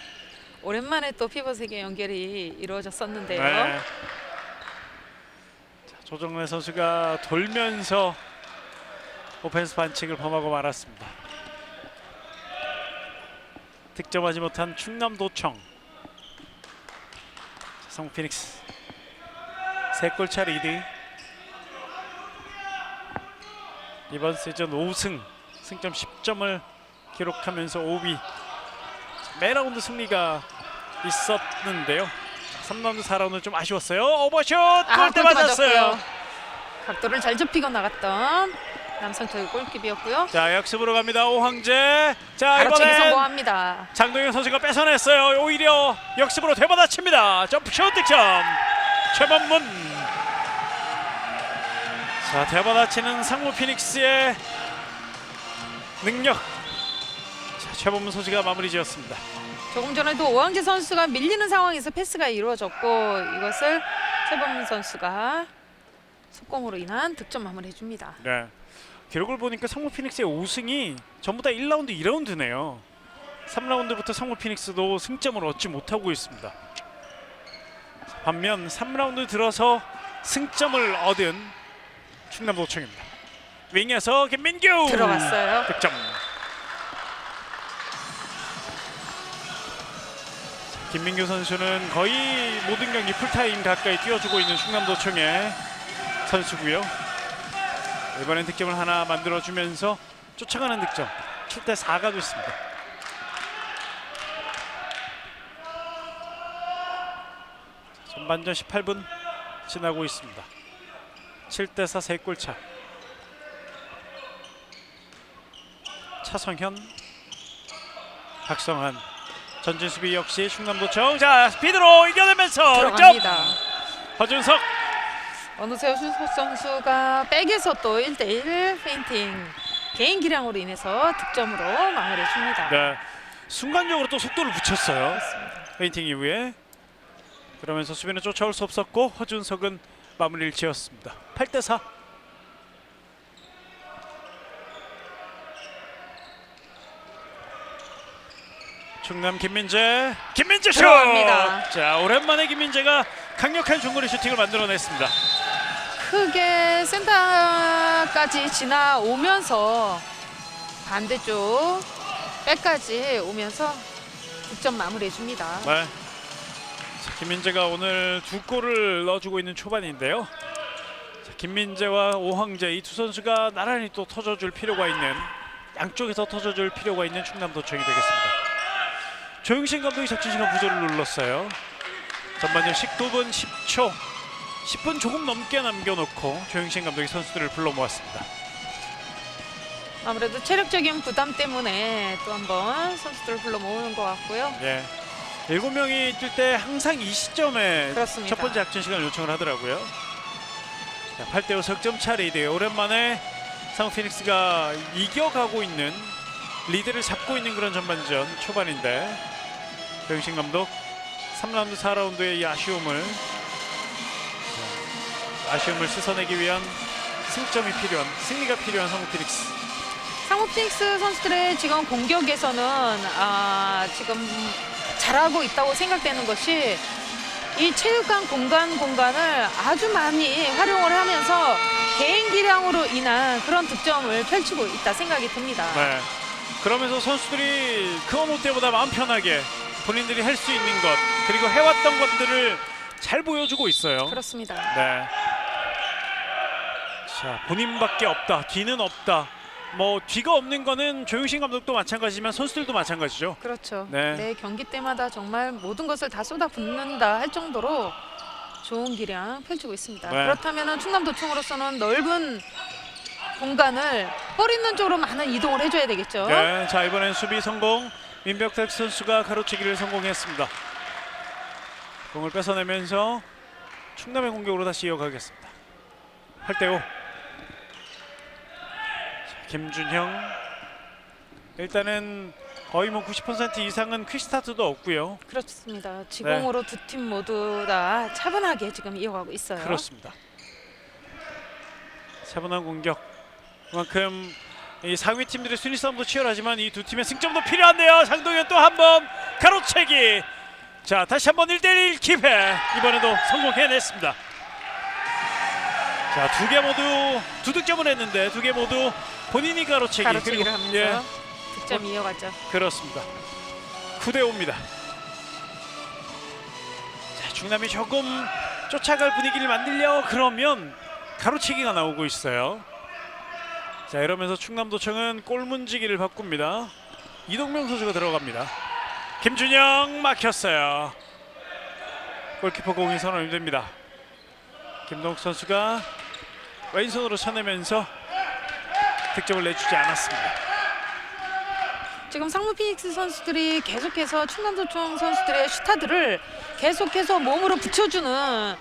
오랜만에 또 피벗에게 연결이 이루어졌었는데요. 네. 자, 조정래 선수가 돌면서 오펜스 반칙을 범하고 말았습니다. 득점하지 못한 충남도청. 성북 피닉스 3골차 리드. 이번 시즌 5승, 승점 10점을 기록하면서 5위. 매라운드 승리가 있었는데요. 3라운드, 4라운드 좀 아쉬웠어요. 오버슛 골대 맞았어요. 각도를 잘 좁히고 나갔던 남성철 골키비였고요. 자, 역습으로 갑니다. 오항재. 자, 바로채기 이번엔 성공합니다. 장동영 선수가 뺏어냈어요. 오히려 역습으로 되받아칩니다. 점프슛 득점. 최범문. 자, 되받아치는 상무 피닉스의 능력. 자, 최범문 선수가 마무리 지었습니다. 조금 전에도 오항재 선수가 밀리는 상황에서 패스가 이루어졌고 이것을 최범문 선수가 속공으로 인한 득점 마무리해줍니다. 네. 기록을 보니까 상무 피닉스의 5승이 전부 다 1라운드, 2라운드네요. 3라운드부터 상무 피닉스도 승점을 얻지 못하고 있습니다. 반면 3라운드 들어서 승점을 얻은 충남도청입니다. 윙에서 김민규 들어갔어요. 득점. 김민규 선수는 거의 모든 경기 풀타임 가까이 뛰어주고 있는 충남도청의 선수고요. 이번엔 득점을 하나 만들어주면서 쫓아가는 득점 7대4가 됐습니다. 전반전 18분 지나고 있습니다. 7대4 3골차. 차성현, 박성환, 전진 수비 역시 충남도청. 자, 스피드로 이겨내면서 득점. 들어갑니다. 허준석. 어느새 허준석 선수가 백에서 또 1대1 페인팅 개인 기량으로 인해서 득점으로 마무리해줍니다. 네, 순간적으로 또 속도를 붙였어요. 그렇습니다. 페인팅 이후에. 그러면서 수비는 쫓아올 수 없었고 허준석은 마무리를 지었습니다. 8대4. 충남 김민재 슛! 들어갑니다. 자, 오랜만에 김민재가 강력한 중거리 슈팅을 만들어냈습니다. 크게 센터까지 지나오면서 반대쪽 백까지 오면서 득점 마무리해줍니다. 네. 자, 김민재가 오늘 2골을 넣어주고 있는 초반인데요. 자, 김민재와 오항재 이 두 선수가 나란히 또 터져줄 필요가 있는, 양쪽에서 터져줄 필요가 있는 충남도청이 되겠습니다. 조용신 감독이 적진시간 부조를 눌렀어요. 전반전 19분 10초, 10분 조금 넘게 남겨놓고 조용신 감독이 선수들을 불러 모았습니다. 아무래도 체력적인 부담 때문에 또 한번 선수들을 불러 모으는 것 같고요. 예, 7명이 뛸 때 항상 이 시점에 그렇습니다. 첫 번째 작전 시간을 요청을 하더라고요. 8대5 석점 차 리드. 오랜만에 상호 피닉스가 이겨가고 있는 리드를 잡고 있는 그런 전반전 초반인데 조영신 감독 3라운드 4라운드의 이 아쉬움을 씻어내기 위한 승점이 필요한 승리가 필요한 상호 피닉스. 상호 피닉스 선수들의 지금 공격에서는 지금 잘하고 있다고 생각되는 것이 이 체육관 공간을 아주 많이 활용을 하면서 개인 기량으로 인한 그런 득점을 펼치고 있다 생각이 듭니다. 네. 그러면서 선수들이 그 어느 때보다 마음 편하게 본인들이 할 수 있는 것 그리고 해왔던 것들을 잘 보여주고 있어요. 그렇습니다. 네. 자, 본인밖에 없다. 뒤는 없다. 뭐 뒤가 없는 거는 조영신 감독도 마찬가지지만 선수들도 마찬가지죠. 그렇죠. 네. 매 경기 때마다 정말 모든 것을 다 쏟아붓는다 할 정도로 좋은 기량 펼치고 있습니다. 네. 그렇다면 충남도청으로서는 넓은 공간을 볼 있는 쪽으로 많은 이동을 해줘야 되겠죠. 네. 자, 이번엔 수비 성공. 민벽택 선수가 가로채기를 성공했습니다. 공을 뺏어내면서 충남의 공격으로 다시 이어가겠습니다. 8대5. 김준형 일단은 거의 뭐 90% 이상은 퀵스타트도 없고요. 그렇습니다. 지공으로 두 팀 모두 다 차분하게 지금 이어가고 있어요. 그렇습니다. 차분한 공격. 그만큼 이 상위 팀들의 순위 싸움도 치열하지만 이 두 팀의 승점도 필요한데요. 장동현 또 한 번 가로채기. 자, 다시 한번 1대1 기회. 이번에도 성공해냈습니다. 자, 두 개 모두 두 득점을 했는데 두 개 모두 본인이 가로채기를 그리고 하면서 득점 이어가죠. 그렇습니다. 9대5입니다. 자, 충남이 조금 쫓아갈 분위기를 만들려 그러면 가로채기가 나오고 있어요. 자, 이러면서 충남도청은 골문지기를 바꿉니다. 이동명 선수가 들어갑니다. 김준영 막혔어요. 골키퍼 공이 선언이 됩니다. 김동욱 선수가 왼손으로 쳐내면서 득점을 내주지 않았습니다. 지금 상무 피닉스 선수들이 계속해서 충남도청 선수들의 슈타들을 계속해서 몸으로 붙여주는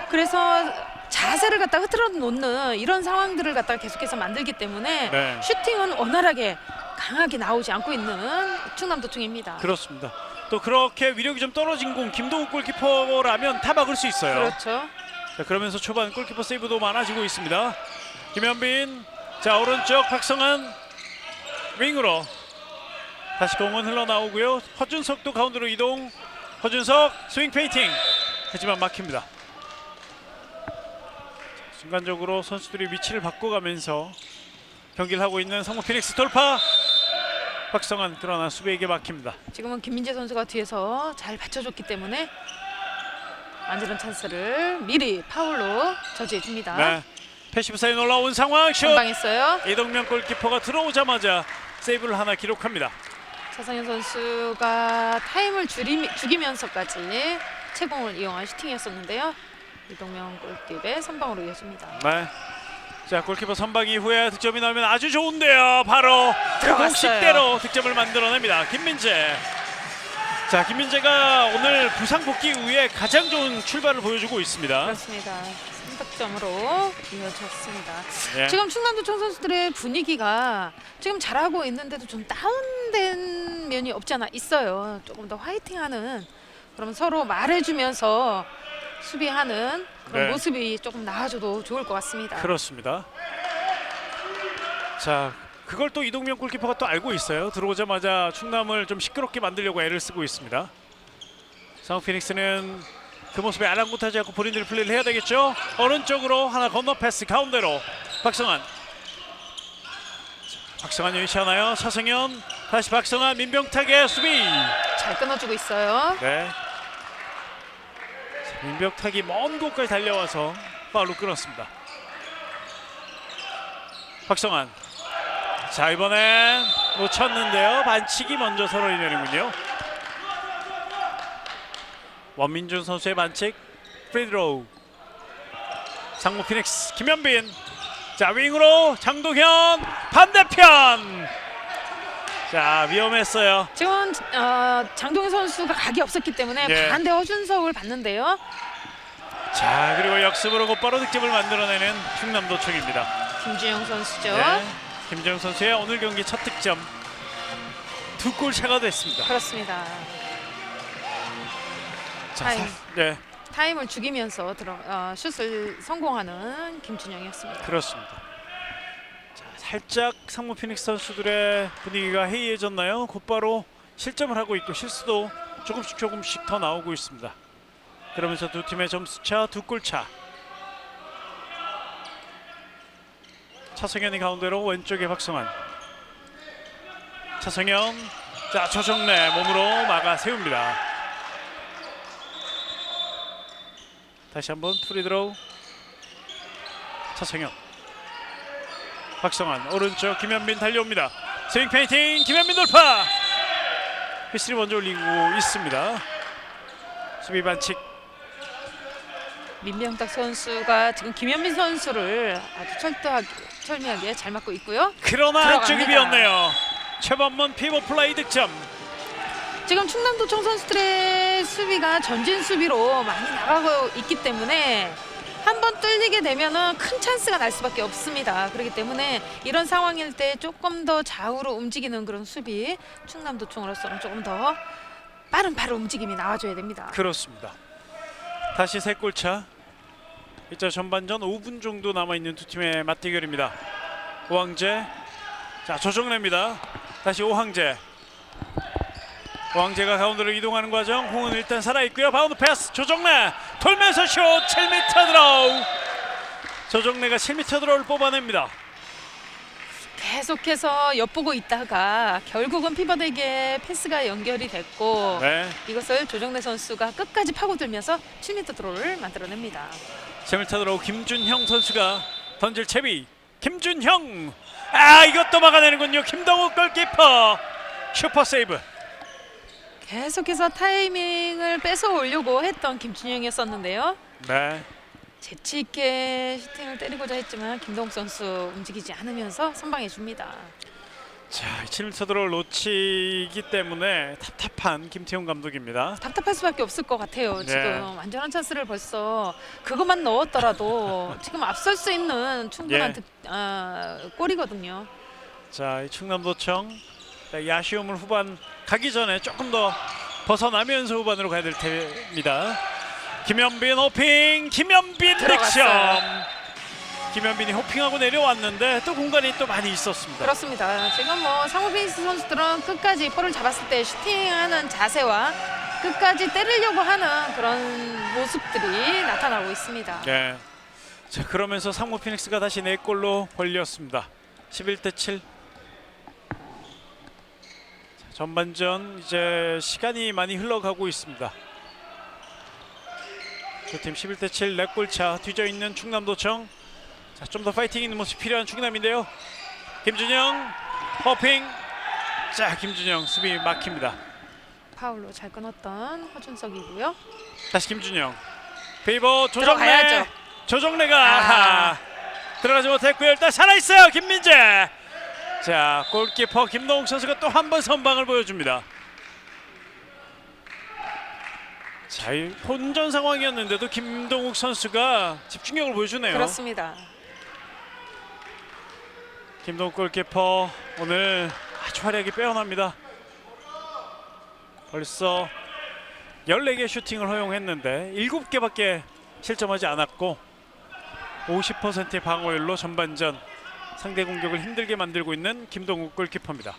그래서 자세를 갖다 흐트러 놓는 이런 상황들을 갖다가 계속해서 만들기 때문에 네. 슈팅은 원활하게 강하게 나오지 않고 있는 충남도청입니다. 그렇습니다. 또 그렇게 위력이 좀 떨어진 공 김동욱 골키퍼라면 다 막을 수 있어요. 그렇죠. 자, 그러면서 초반 골키퍼 세이브도 많아지고 있습니다. 김현빈, 자 오른쪽 박성환 윙으로 다시 공은 흘러나오고요. 허준석도 가운데로 이동. 허준석 스윙 페이팅 하지만 막힙니다. 순간적으로 선수들이 위치를 바꿔가면서 경기를 하고 있는 상무 피닉스 돌파. 박성환 그러나 수비에게 막힙니다. 지금은 김민재 선수가 뒤에서 잘 받쳐줬기 때문에 완전한 찬스를 미리 파울로 저지해줍니다. 네, 패시브 사인 올라온 상황 슛. 선방했어요. 이동명 골키퍼가 들어오자마자 세이브를 하나 기록합니다. 차상현 선수가 타임을 죽이면서까지 채공을 이용한 슈팅이었었는데요. 이동명 골킵의 선방으로 이어집니다. 네. 자, 골키퍼 선방 이후에 득점이 나오면 아주 좋은데요. 바로 들어갔어요. 공식대로 득점을 만들어냅니다. 김민재. 자, 김민재가 오늘 부상 복귀 이후에 가장 좋은 출발을 보여주고 있습니다. 그렇습니다. 3득점으로 이어졌습니다. 예. 지금 충남도청 선수들의 분위기가 지금 잘하고 있는데도 좀 다운된 면이 없지 않아 있어요. 조금 더 화이팅하는 그럼 서로 말해주면서 수비하는 그런 네. 모습이 조금 나아져도 좋을 것 같습니다. 그렇습니다. 자, 그걸 또 이동명 골키퍼가 또 알고 있어요. 들어오자마자 충남을 좀 시끄럽게 만들려고 애를 쓰고 있습니다. 상호 피닉스는 그 모습에 아랑곳하지 않고 본인들 플레이를 해야 되겠죠. 오른쪽으로 하나 건너 패스 가운데로 박성환. 박성환 유치하나요? 차승현 다시 박성환 민병탁의 수비. 잘 끊어주고 있어요. 네. 자, 민병탁이 먼 곳까지 달려와서 파울로 끊었습니다. 박성환. 자, 이번엔 놓쳤는데요. 반칙이 먼저 선언이 되는군요. 원민준 선수의 반칙. 프리드로우. 상무 피닉스 김현빈. 자, 윙으로 장동현 반대편. 자, 위험했어요. 지금 장동현 선수가 각이 없었기 때문에 예. 반대 허준석을 봤는데요. 자, 그리고 역습으로 곧바로 득점을 만들어내는 충남도청입니다. 김준영 선수죠. 네. 김준영 선수의 오늘 경기 첫 득점. 2골 차가 됐습니다. 그렇습니다. 자, 타임. 네, 타임을 죽이면서 슛을 성공하는 김준영이었습니다. 그렇습니다. 자, 살짝 상무 피닉스 선수들의 분위기가 해이해졌나요? 곧바로 실점을 하고 있고 실수도 조금씩 더 나오고 있습니다. 그러면서 두 팀의 점수차 2골 차. 차성현이 가운데로 왼쪽에 박성환. 차성현, 자 조정래 몸으로 막아 세웁니다. 다시 한번 프리드로우. 차성현, 박성환 오른쪽 김현빈 달려옵니다. 스윙 페인팅 김현빈 돌파. 휘슬이 먼저 올리고 있습니다. 수비 반칙. 민병탁 선수가 지금 김현민 선수를 아주 철미하게 잘 맞고 있고요. 그러나 들어갑니다. 안쪽이 비었네요. 최범문 피벗 플레이 득점. 지금 충남도청 선수들의 수비가 전진 수비로 많이 나가고 있기 때문에 한번 뚫리게 되면은 큰 찬스가 날 수밖에 없습니다. 그렇기 때문에 이런 상황일 때 조금 더 좌우로 움직이는 그런 수비, 충남도청으로서는 조금 더 빠른 움직임이 나와줘야 됩니다. 그렇습니다. 다시 3골 차. 이제 전반전 5분 정도 남아있는 두 팀의 맞대결입니다. 오항재, 자 조정래입니다. 다시 오항재. 오항재가 가운데로 이동하는 과정. 홍은 일단 살아있고요. 바운드 패스 조정래 돌면서 슛 7m 드로우. 조정래가 7m 드로우를 뽑아냅니다. 계속해서 엿보고 있다가 결국은 피벗에게 패스가 연결이 됐고 네. 이것을 조정래 선수가 끝까지 파고들면서 7m 드로우를 만들어냅니다. 7m 드로우 김준형 선수가 던질 채비. 김준형, 아 이것도 막아내는군요. 김동욱 골키퍼 슈퍼 세이브. 계속해서 타이밍을 뺏어 오려고 했던 김준영이었었는데요. 네. 재치 있게 슈팅을 때리고자 했지만 김동욱 선수 움직이지 않으면서 선방해 줍니다. 자, 7m 드로우를 놓치기 때문에 답답한 김태훈 감독입니다. 답답할 수밖에 없을 것 같아요. 네. 지금 완전한 찬스를 벌써 그것만 넣었더라도 지금 앞설 수 있는 충분한 골이거든요. 자, 이 충남도청 야시오물 후반 가기 전에 조금 더 벗어나면서 후반으로 가야 될 테입니다. 김현빈 호핑, 김현빈 득점. 들어갔어요. 김현빈이 호핑하고 내려왔는데 또 공간이 또 많이 있었습니다. 그렇습니다. 지금 뭐 상호 베이스 선수들은 끝까지 볼을 잡았을 때 슈팅하는 자세와 끝까지 때리려고 하는 그런 모습들이 나타나고 있습니다. 네. 자, 그러면서 상무 피닉스가 다시 4골로 벌렸습니다. 11대 7. 자, 전반전 이제 시간이 많이 흘러가고 있습니다. 두 팀 11대 7 4골 차. 뒤져 있는 충남도청. 자, 좀 더 파이팅 있는 모습 필요한 충남인데요. 김준영 허핑. 자, 김준영 수비 막힙니다. 파울로 잘 끊었던 허준석이고요. 다시 김준영. 페이버 조정래. 들어가야죠. 조정래가 아하. 들어가지 못했고요. 일단 살아있어요. 김민재. 자, 골키퍼 김동욱 선수가 또 한 번 선방을 보여줍니다. 자, 이 혼전 상황이었는데도 김동욱 선수가 집중력을 보여주네요. 그렇습니다. 김동욱 골키퍼 오늘 아주 활약이 빼어납니다. 벌써 14개 슈팅을 허용했는데 7개밖에 실점하지 않았고 50%의 방어율로 전반전 상대 공격을 힘들게 만들고 있는 김동욱 골키퍼입니다.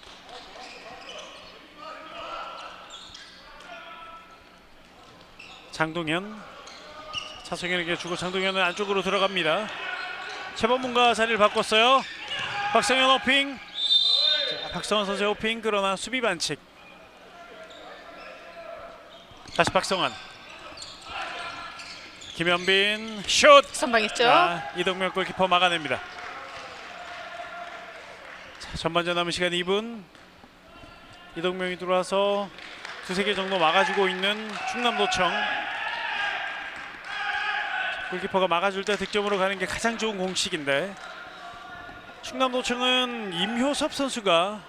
장동현, 차성현에게 주고 장동현은 안쪽으로 들어갑니다. 최범문과 자리를 바꿨어요. 박성현 호핑. 자, 박성환 선수의 호핑. 그러나 수비 반칙. 다시 박성환. 김현빈 슛. 선방했죠. 자, 이동명 골키퍼 막아냅니다. 자, 전반전 남은 시간 2분. 이동명이 들어와서 두세 개 정도 막아주고 있는 충남도청. 골키퍼가 막아줄 때 득점으로 가는 게 가장 좋은 공식인데 충남도청은 임효섭 선수가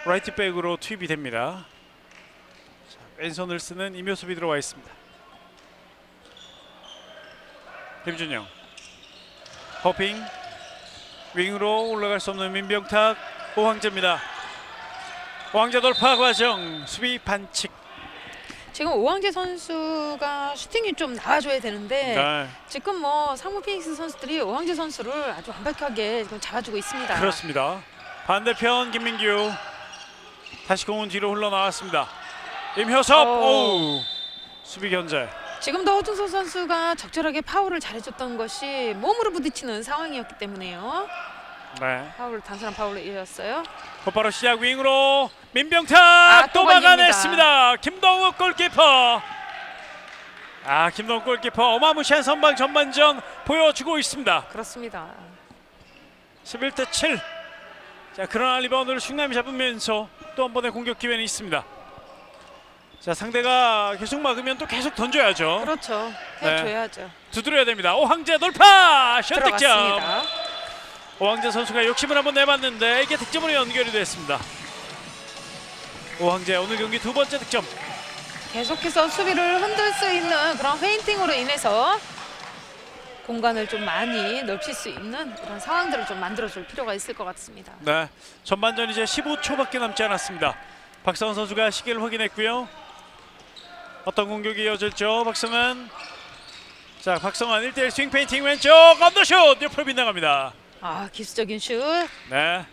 라이트백으로 투입이 됩니다. 자, 왼손을 쓰는 임효섭이 들어와 있습니다. 김준영, 허핑, 윙으로 올라갈 수 없는 민병탁. 오황재입니다. 오황재 돌파 과정 수비 반칙. 지금 오황재 선수가 슈팅이 좀 나와줘야 되는데 네, 지금 뭐 상무 피닉스 선수들이 오황재 선수를 아주 완벽하게 지금 잡아주고 있습니다. 그렇습니다. 반대편 김민규. 다시 공은 뒤로 흘러나왔습니다. 임효섭. 오우. 수비 견제. 지금도 허준소 선수가 적절하게 파울을 잘해줬던 것이 몸으로 부딪히는 상황이었기 때문에요. 네. 단순한 파울로 이어졌어요. 곧바로 시작 윙으로 민병탁 또 또 막아냈습니다. 김동욱 골키퍼. 김동욱 골키퍼 어마무시한 선방 전반전 보여주고 있습니다. 그렇습니다. 11대 7. 자, 그러나 리바운드를 충남이 잡으면서 또 한 번의 공격 기회는 있습니다. 자, 상대가 계속 막으면 또 계속 던져야죠. 그렇죠. 네. 해줘야죠. 두드려야 됩니다. 오황재 돌파 슛 득점. 들어갔습니다. 오황재 선수가 욕심을 한번 내봤는데 이게 득점으로 연결이 됐습니다. 오황재 오늘 경기 두 번째 득점. 계속해서 수비를 흔들 수 있는 그런 페인팅으로 인해서 공간을 좀 많이 넓힐 수 있는 그런 상황들을 좀 만들어줄 필요가 있을 것 같습니다. 네, 전반전 이제 15초밖에 남지 않았습니다. 박성환 선수가 시계를 확인했고요. 어떤 공격이 이어질죠? 박성환. 자, 박성환 1대1 스윙 페인팅 왼쪽 언더슛 옆으로 빗나갑니다. 기술적인 슛. 네,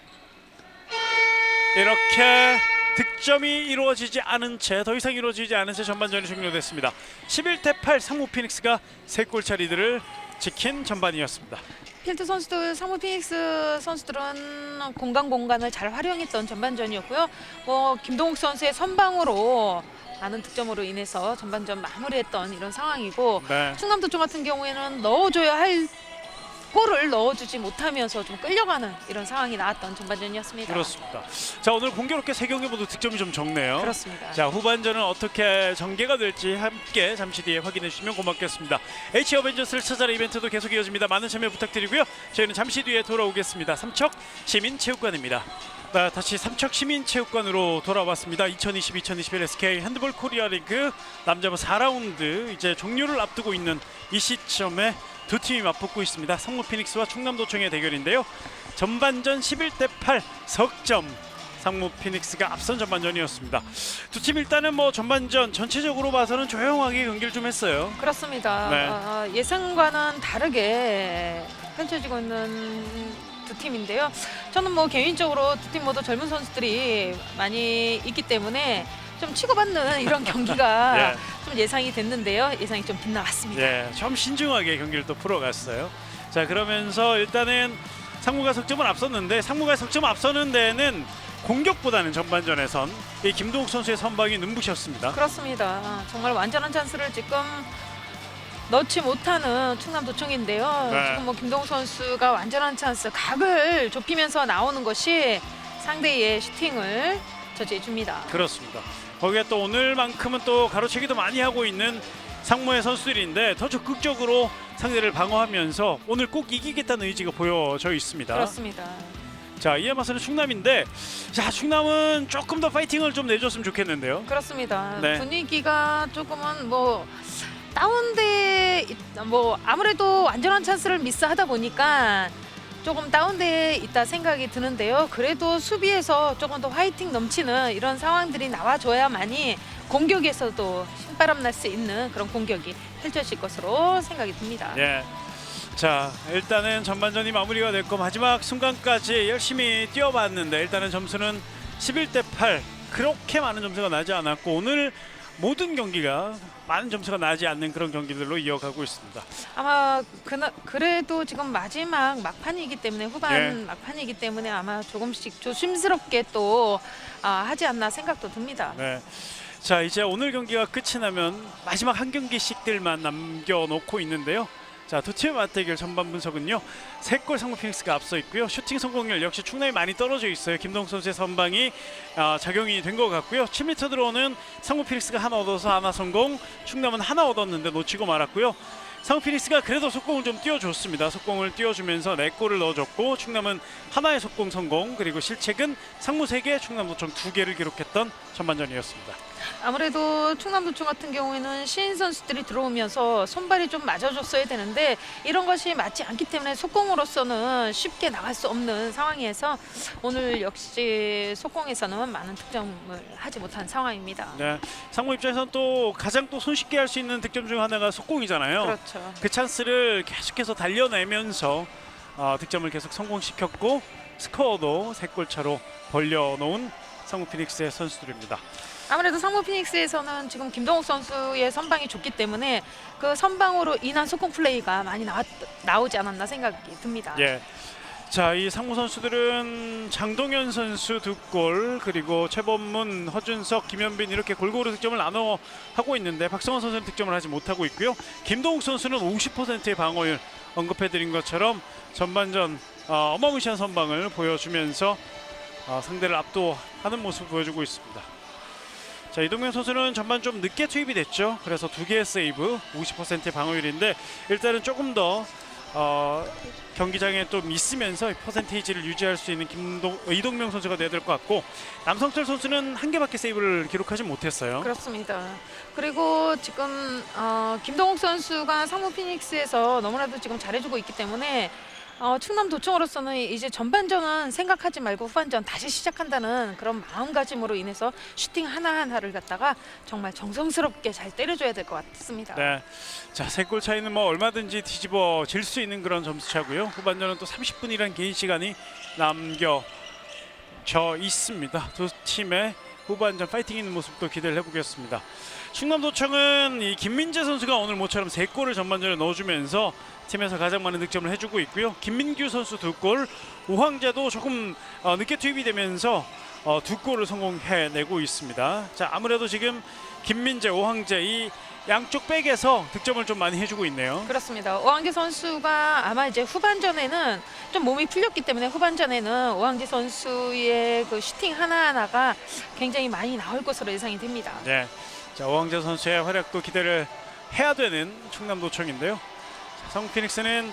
이렇게 득점이 이루어지지 않은 채, 더 이상 이루어지지 않은 채 전반전이 종료됐습니다. 11대 8 상무 피닉스가 3골짜리들을 지킨 전반이었습니다. 필드 선수들, 상무 피닉스 선수들은 공간을 잘 활용했던 전반전이었고요. 김동욱 선수의 선방으로 많은 득점으로 인해서 전반전 마무리했던 이런 상황이고, 네. 충남도청 같은 경우에는 넣어줘야 할 골을 넣어주지 못하면서 좀 끌려가는 이런 상황이 나왔던 전반전이었습니다. 그렇습니다. 자, 오늘 공교롭게 3경기 모두 득점이 좀 적네요. 그렇습니다. 자, 후반전은 어떻게 전개가 될지 함께 잠시 뒤에 확인해 주시면 고맙겠습니다. H 어벤져스를 찾아라 이벤트도 계속 이어집니다. 많은 참여 부탁드리고요. 저희는 잠시 뒤에 돌아오겠습니다. 삼척 시민체육관입니다. 다시 삼척 시민체육관으로 돌아왔습니다. 2020-2021 SK 핸드볼 코리아 리그 남자부 4라운드 이제 종료를 앞두고 있는 이 시점에 두 팀이 맞붙고 있습니다. 상무 피닉스와 충남도청의 대결인데요. 전반전 11대 8 석점. 상무 피닉스가 앞선 전반전이었습니다. 두 팀 일단은 전반전 전체적으로 봐서는 조용하게 경기를 좀 했어요. 그렇습니다. 네. 예상과는 다르게 펼쳐지고 있는 두 팀인데요. 저는 개인적으로 두 팀 모두 젊은 선수들이 많이 있기 때문에 좀 치고받는 이런 경기가 예. 좀 예상이 됐는데요. 예상이 좀 빗나갔습니다. 예, 좀 신중하게 경기를 또 풀어갔어요. 자, 그러면서 일단은 상무가 석점을 앞섰는데, 상무가 석점 앞서는 데는 공격보다는 전반전에선 이 김동욱 선수의 선방이 눈부셨습니다. 그렇습니다. 정말 완전한 찬스를 지금 넣지 못하는 충남도청인데요. 네. 지금 김동욱 선수가 완전한 찬스, 각을 좁히면서 나오는 것이 상대의 슈팅을 저지해 줍니다. 그렇습니다. 거기에 또 오늘만큼은 또 가로채기도 많이 하고 있는 상무의 선수들인데 더 적극적으로 상대를 방어하면서 오늘 꼭 이기겠다는 의지가 보여져 있습니다. 그렇습니다. 자, 이에 맞서는 충남인데, 자, 충남은 조금 더 파이팅을 좀 내줬으면 좋겠는데요. 그렇습니다. 네. 분위기가 조금은 다운돼 아무래도 완전한 찬스를 미스하다 보니까 조금 다운돼 있다 생각이 드는데요. 그래도 수비에서 조금 더 화이팅 넘치는 이런 상황들이 나와줘야만이 공격에서도 신바람 날 수 있는 그런 공격이 펼쳐질 것으로 생각이 듭니다. 예. 자, 일단은 전반전이 마무리가 됐고 마지막 순간까지 열심히 뛰어봤는데 일단은 점수는 11대 8. 그렇게 많은 점수가 나지 않았고 오늘 모든 경기가 많은 점수가 나지 않는 그런 경기들로 이어가고 있습니다. 아마 그래도 지금 마지막 막판이기 때문에 후반 예. 막판이기 때문에 아마 조금씩 조심스럽게 또 하지 않나 생각도 듭니다. 네. 자, 이제 오늘 경기가 끝이 나면 마지막 한 경기씩들만 남겨놓고 있는데요. 자, 두 팀의 맞대결 전반 분석은요. 3골 상무 피닉스가 앞서 있고요. 슈팅 성공률 역시 충남이 많이 떨어져 있어요. 김동욱 선수의 선방이 작용이 된 것 같고요. 7m 들어오는 상무 피닉스가 하나 얻어서 하나 성공, 충남은 하나 얻었는데 놓치고 말았고요. 상무 피닉스가 그래도 속공을 좀 띄워줬습니다. 속공을 띄워주면서 4골을 넣어줬고 충남은 하나의 속공 성공, 그리고 실책은 상무 3개, 충남도청 2개를 기록했던 전반전이었습니다. 아무래도 충남도청 같은 경우에는 신인 선수들이 들어오면서 손발이 좀 맞아줬어야 되는데 이런 것이 맞지 않기 때문에 속공으로서는 쉽게 나갈 수 없는 상황에서 오늘 역시 속공에서는 많은 득점을 하지 못한 상황입니다. 네, 상무 입장에서는 또 가장 또 손쉽게 할 수 있는 득점 중 하나가 속공이잖아요. 그렇죠. 그 찬스를 계속해서 달려내면서 득점을 계속 성공시켰고 스코어도 3골 차로 벌려놓은 상무 피닉스의 선수들입니다. 아무래도 상무 피닉스에서는 지금 김동욱 선수의 선방이 좋기 때문에 그 선방으로 인한 속공 플레이가 많이 나오지 않았나 생각이 듭니다. 예. 자, 이 상무 선수들은 장동현 선수 2골, 그리고 최범문, 허준석, 김현빈 이렇게 골고루 득점을 나눠 하고 있는데 박성원 선수는 득점을 하지 못하고 있고요. 김동욱 선수는 50%의 방어율, 언급해드린 것처럼 전반전 어마무시한 선방을 보여주면서 상대를 압도하는 모습을 보여주고 있습니다. 자, 이동명 선수는 전반 좀 늦게 투입이 됐죠. 그래서 2개의 세이브, 50%의 방어율인데 일단은 조금 더 경기장에 좀 있으면서 퍼센테이지를 유지할 수 있는 이동명 선수가 돼야 될 것 같고, 남성철 선수는 1개밖에 세이브를 기록하지 못했어요. 그렇습니다. 그리고 지금 김동욱 선수가 상무 피닉스에서 너무나도 지금 잘해주고 있기 때문에 충남도청으로서는 이제 전반전은 생각하지 말고 후반전 다시 시작한다는 그런 마음가짐으로 인해서 슈팅 하나하나를 갖다가 정말 정성스럽게 잘 때려줘야 될 것 같습니다. 네, 자, 3골 차이는 뭐 얼마든지 뒤집어질 수 있는 그런 점수 차고요. 후반전은 또 30분이란 긴 시간이 남겨져 있습니다. 두 팀의 후반전 파이팅 있는 모습도 기대를 해보겠습니다. 충남도청은 이 김민재 선수가 오늘 모처럼 3골을 전반전에 넣어주면서 팀에서 가장 많은 득점을 해주고 있고요. 김민규 선수 2골, 오황재도 조금 늦게 투입이 되면서 2골을 성공해내고 있습니다. 자, 아무래도 지금 김민재, 오황재 이 양쪽 백에서 득점을 좀 많이 해주고 있네요. 그렇습니다. 오항재 선수가 아마 이제 후반전에는 좀 몸이 풀렸기 때문에 후반전에는 오항재 선수의 그 슈팅 하나하나가 굉장히 많이 나올 것으로 예상이 됩니다. 네, 자, 오황재 선수의 활약도 기대를 해야 되는 충남도청인데요. 상무 피닉스는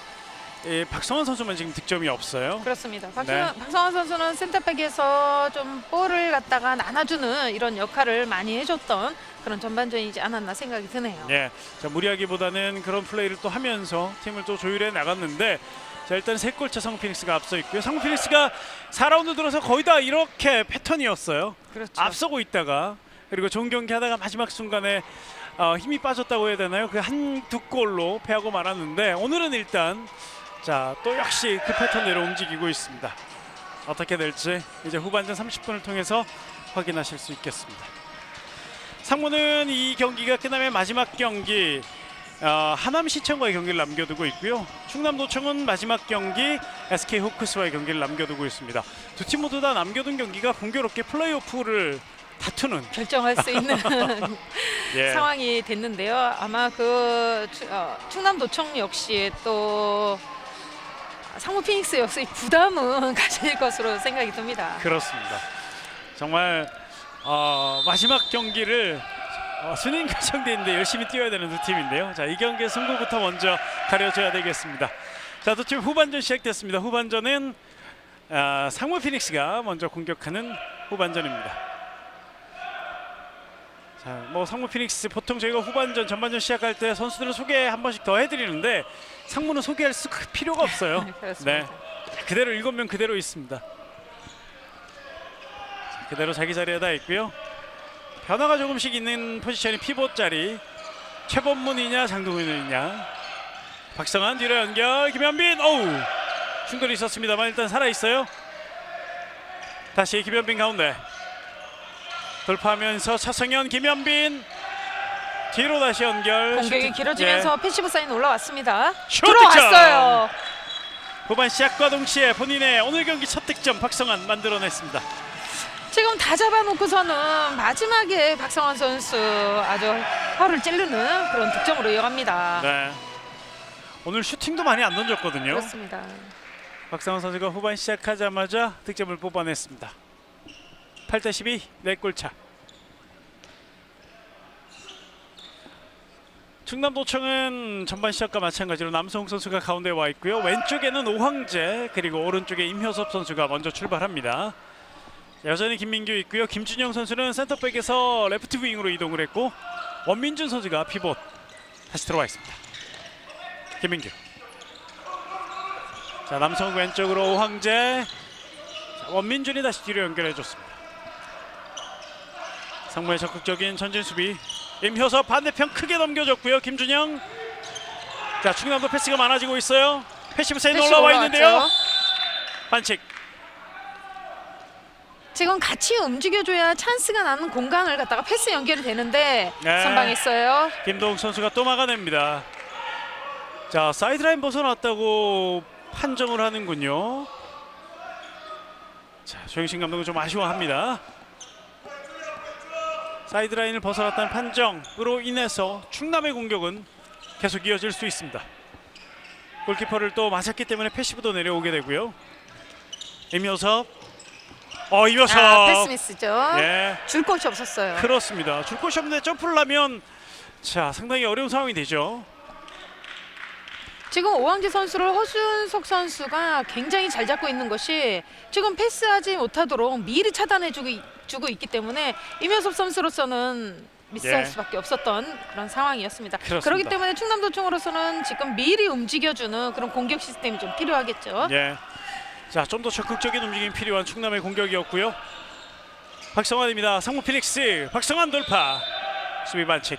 박성환 선수만 지금 득점이 없어요. 그렇습니다. 네. 박성환 선수는 센터백에서 좀 볼을 갖다가 나눠주는 이런 역할을 많이 해줬던 그런 전반전이지 않았나 생각이 드네요. 네, 자, 무리하기보다는 그런 플레이를 또 하면서 팀을 또 조율해 나갔는데, 자, 일단 3골차 상무 피닉스가 앞서 있고요. 상무 피닉스가 4라운드 들어서 거의 다 이렇게 패턴이었어요. 그렇죠. 앞서고 있다가, 그리고 좋은 경기 하다가 마지막 순간에 힘이 빠졌다고 해야 되나요? 그 한두 골로 패하고 말았는데, 오늘은 일단 자, 또 역시 그 패턴대로 움직이고 있습니다. 어떻게 될지 이제 후반전 30분을 통해서 확인하실 수 있겠습니다. 상무는 이 경기가 끝나면 마지막 경기 하남시청과의 경기를 남겨두고 있고요. 충남도청은 마지막 경기 SK 호크스와의 경기를 남겨두고 있습니다. 두 팀 모두 다 남겨둔 경기가 공교롭게 플레이오프를 다투는 결정할 수 있는 예. 상황이 됐는데요. 아마 그 충남도청 역시 또 상무 피닉스 역시 부담은 가질 것으로 생각이 듭니다. 그렇습니다. 정말 마지막 경기를 순위 결정돼 있는데 열심히 뛰어야 되는 두 팀인데요. 자, 이 경기의 승부부터 먼저 가려줘야 되겠습니다. 자, 두 팀 후반전 시작됐습니다. 후반전은 상무 피닉스가 먼저 공격하는 후반전입니다. 자, 뭐 상무 피닉스 보통 저희가 후반전, 전반전 시작할 때 선수들을 소개 한 번씩 더 해드리는데 상무는 소개할 필요가 없어요. 그렇습니다. 네, 그대로 7명 그대로 있습니다. 자, 그대로 자기 자리에 다 있고요. 변화가 조금씩 있는 포지션이 피봇 자리. 최범문이냐 장동윤이냐. 박성환 뒤로 연결. 김현빈. 어우, 충돌이 있었습니다만 일단 살아있어요. 다시 김현빈 가운데 돌파하면서 차성현, 김현빈 뒤로 다시 연결. 공격이 슈팅. 길어지면서 패시브 사인 올라왔습니다. 슛 들어왔어요. 후반 시작과 동시에 본인의 오늘 경기 첫 득점 박성환 만들어냈습니다. 지금 다 잡아놓고서는 마지막에 박성환 선수 아주 혀를 찌르는 그런 득점으로 이어갑니다. 네, 오늘 슈팅도 많이 안 던졌거든요. 그렇습니다. 박성환 선수가 후반 시작하자마자 득점을 뽑아냈습니다. 8대12 4골 차. 충남도청은 전반 시작과 마찬가지로 남성욱 선수가 가운데 와 있고요. 왼쪽에는 오황재, 그리고 오른쪽에 임효섭 선수가 먼저 출발합니다. 여전히 김민규 있고요. 김준영 선수는 센터백에서 레프트 윙으로 이동을 했고 원민준 선수가 피봇 다시 들어와 있습니다. 김민규. 자, 남성 왼쪽으로 오황재. 자, 원민준이 다시 뒤로 연결해줬습니다. 상무의 적극적인 전진 수비. 임효섭 반대편 크게 넘겨줬고요. 김준영. 자, 충남도 패스가 많아지고 있어요. 패시브 사인 올라와 있는데요. 반칙. 지금 같이 움직여줘야 찬스가 나는 공간을 갖다가 패스 연결이 되는데 네. 선방했어요. 김동욱 선수가 또 막아냅니다. 자, 사이드라인 벗어났다고 판정을 하는군요. 자, 조영신 감독은 좀 아쉬워합니다. 사이드라인을 벗어났다는 판정으로 인해서 충남의 공격은 계속 이어질 수 있습니다. 골키퍼를 또 맞았기 때문에 패시브도 내려오게 되고요. 임효섭. 임효섭. 패스 미스죠. 예. 줄 곳이 없었어요. 그렇습니다. 줄 곳이 없는데 점프를 하면 자, 상당히 어려운 상황이 되죠. 지금 오황재 선수를 허준석 선수가 굉장히 잘 잡고 있는 것이 지금 패스하지 못하도록 미리 차단해주고 있기 때문에 임효섭 선수로서는 미스할 예. 수밖에 없었던 그런 상황이었습니다. 그렇습니다. 그렇기 때문에 충남도청으로서는 지금 미리 움직여주는 그런 공격 시스템이 좀 필요하겠죠. 예. 자, 좀 더 적극적인 움직임이 필요한 충남의 공격이었고요. 박성환입니다. 상무 피닉스. 박성환 돌파. 수비 반칙.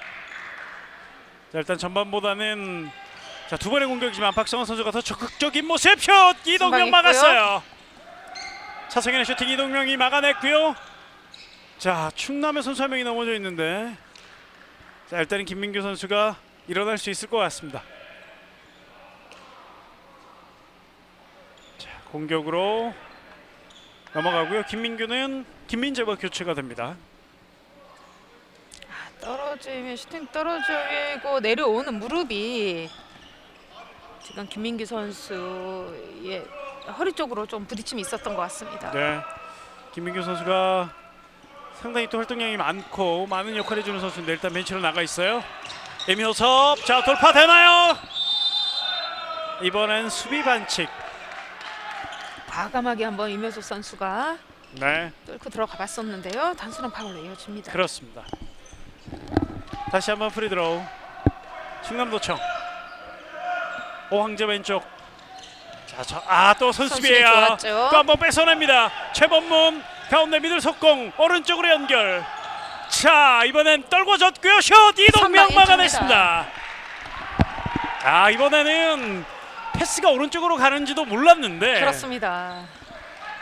자, 일단 전반보다는 자, 두 번의 공격이지만 박성환 선수가 더 적극적인 모습. 슛! 이동명 선방했고요. 막았어요. 차성현의 슈팅 이동명이 막아냈고요. 자, 충남의 선수 한 명이 넘어져 있는데 자, 일단은 김민규 선수가 일어날 수 있을 것 같습니다. 자, 공격으로 넘어가고요. 김민규는 김민재와 교체가 됩니다. 떨어지면 슈팅 떨어지고 내려오는 무릎이 지금 김민규 선수의 허리 쪽으로 좀 부딪힘이 있었던 것 같습니다. 네, 김민규 선수가 상당히 또 활동량이 많고 많은 역할을 해주는 선수인데 일단 벤치로 나가 있어요. 임효섭. 자, 돌파 되나요? 이번엔 수비 반칙. 과감하게 한번 임효섭 선수가 네, 뚫고 들어가 봤었는데요. 단순한 파울로 이어집니다. 그렇습니다. 다시 한번 프리드로우. 충남도청. 오황재 왼쪽. 자, 또 선수비예요. 좋았죠. 또 한번 뺏어냅니다. 최범문 가운데 미들 속공 오른쪽으로 연결. 자, 이번엔 떨궈졌고요. 슛! 이동명 선방이 막아냈습니다. 아, 이번에는 패스가 오른쪽으로 가는지도 몰랐는데 그렇습니다.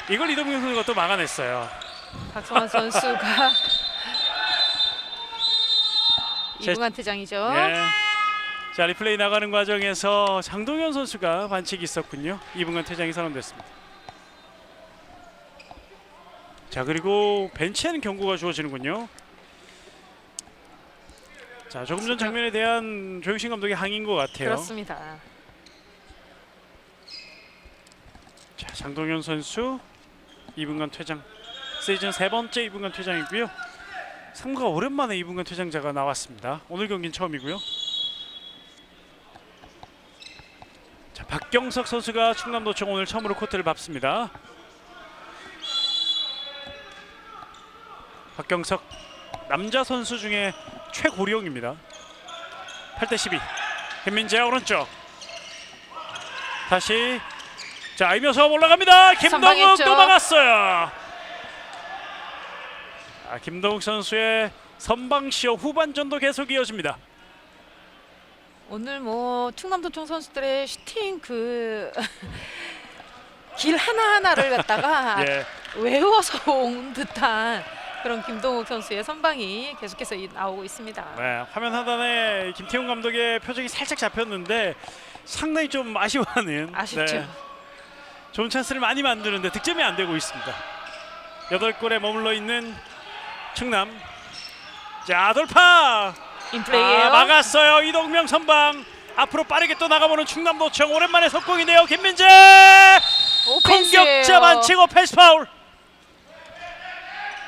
이걸 이동명 선수가 또 막아냈어요. 박성환 선수가 이붕한 퇴장이죠. 예. 자, 리플레이 나가는 과정에서 장동현 선수가 반칙이 있었군요. 이분간 퇴장이 선언됐습니다. 자, 그리고 벤치에는 경고가 주어지는군요. 자, 조금 전 장면에 대한 조영신 감독의 항의인 것 같아요. 그렇습니다. 자, 장동현 선수 2분간 퇴장. 시즌 세 번째 2분간 퇴장이고요. 상무가 오랜만에 2분간 퇴장자가 나왔습니다. 오늘 경기는 처음이고요. 자, 박경석 선수가 충남도청 오늘 처음으로 코트를 밟습니다. 박경석 남자 선수 중에 최고령입니다. 8대12. 김민재 오른쪽. 다시 자, 임효섭 올라갑니다. 김동욱 선방했죠. 또 막았어요. 김동욱 선수의 선방시어 후반전도 계속 이어집니다. 오늘 뭐 충남도청 선수들의 슈팅 그 길 하나하나를 갖다가 예. 외워서 온 듯한 그런 김동욱 선수의 선방이 계속해서 나오고 있습니다. 네, 화면 하단에 김태훈 감독의 표정이 살짝 잡혔는데 상당히 좀 아쉬워하는. 아쉽죠. 네, 좋은 찬스를 많이 만드는데 득점이 안 되고 있습니다. 8골에 머물러 있는 충남. 자, 돌파. 인플레이예요. 막았어요. 이동명 선방. 앞으로 빠르게 또 나가보는 충남도청. 오랜만에 속공인데요. 김민재 오펜스예요. 공격자 반칙 오펜스 파울.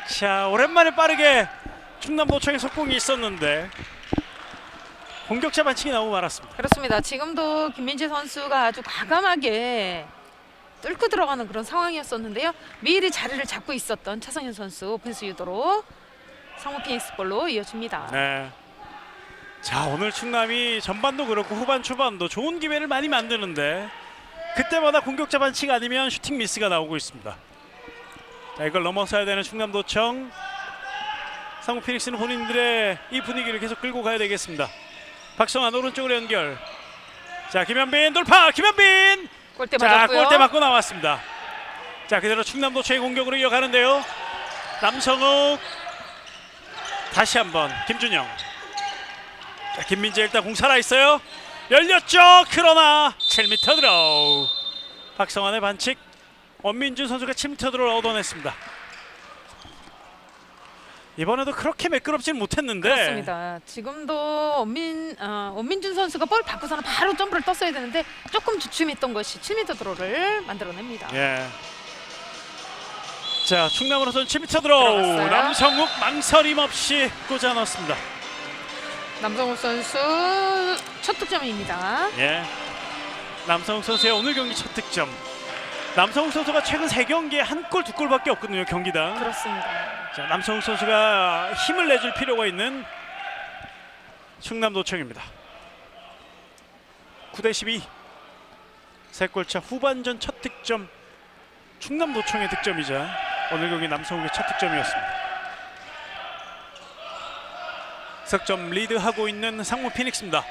자, 오랜만에 빠르게 충남도청에 속공이 있었는데 공격자 반칙이 나오고 말았습니다. 그렇습니다. 지금도 김민재 선수가 아주 과감하게 뚫고 들어가는 그런 상황이었었는데요. 미리 자리를 잡고 있었던 차성현 선수 오펜스 유도로 상무 피닉스 볼로 이어집니다. 네. 자, 오늘 충남이 전반도 그렇고 후반 초반도 좋은 기회를 많이 만드는데 그때마다 공격자 반칙 아니면 슈팅 미스가 나오고 있습니다. 자, 이걸 넘어서야 되는 충남도청. 상무 피닉스는 본인들의 이 분위기를 계속 끌고 가야 되겠습니다. 박성환 오른쪽으로 연결. 자, 김현빈 돌파. 김현빈. 골대 자, 맞았고요. 골대 맞고 나왔습니다. 자, 그대로 충남도청의 공격으로 이어가는데요. 남성욱 다시 한번 김준영. 자, 김민재 일단 공 살아 있어요. 열렸죠. 그러나 7m 드로우. 박성환의 반칙. 원민준 선수가 7m 드로우를 얻어냈습니다. 이번에도 그렇게 매끄럽지는 못했는데. 그렇습니다. 지금도 원민준 선수가 볼 받고서는 바로 점프를 떴어야 되는데 조금 주춤했던 것이 7m 드로우를 만들어냅니다. 예. 자, 충남으로서는 7m 드로우. 들어갔어요. 남성욱 망설임 없이 꽂아 넣습니다. 남성욱 선수 첫 득점입니다. 예. 남성욱 선수의 오늘 경기 첫 득점. 남성욱 선수가 최근 3경기에 한 골, 2골밖에 없거든요, 경기당. 그렇습니다. 자, 남성욱 선수가 힘을 내줄 필요가 있는 충남도청입니다. 9대12. 3골차 후반전 첫 득점. 충남도청의 득점이자 오늘 경기 남성욱의 첫 득점이었습니다. 석점 리드하고 있는 상무 피닉스입니다.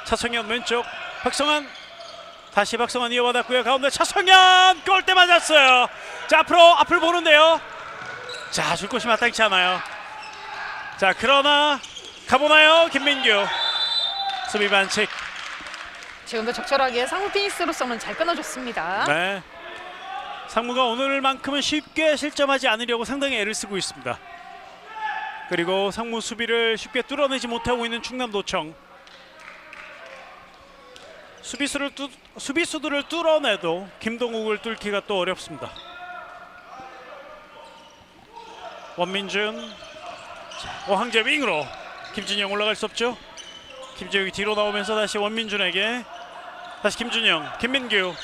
차성현 왼쪽, 박성환. 다시 박성환 이어받았고요. 가운데 차성현 골대 맞았어요. 자, 앞을 보는데요. 자, 줄 곳이 마땅치 않아요. 자, 그러나 가보나요? 김민규 수비 반칙. 지금도 적절하게 상무 피닉스로서는 잘 끊어줬습니다. 네. 상무가 오늘만큼은 쉽게 실점하지 않으려고 상당히 애를 쓰고 있습니다. 그리고 상무 수비를 쉽게 뚫어내지 못하고 있는 충남도청. 수비수들을 뚫어내도 김동욱을 뚫기가 또 어렵습니다. 원민준. 오항재 윙으로 김준영 올라갈 수 없죠. 김재욱이 뒤로 나오면서 다시 원민준에게. 다시 김준영, 김민규.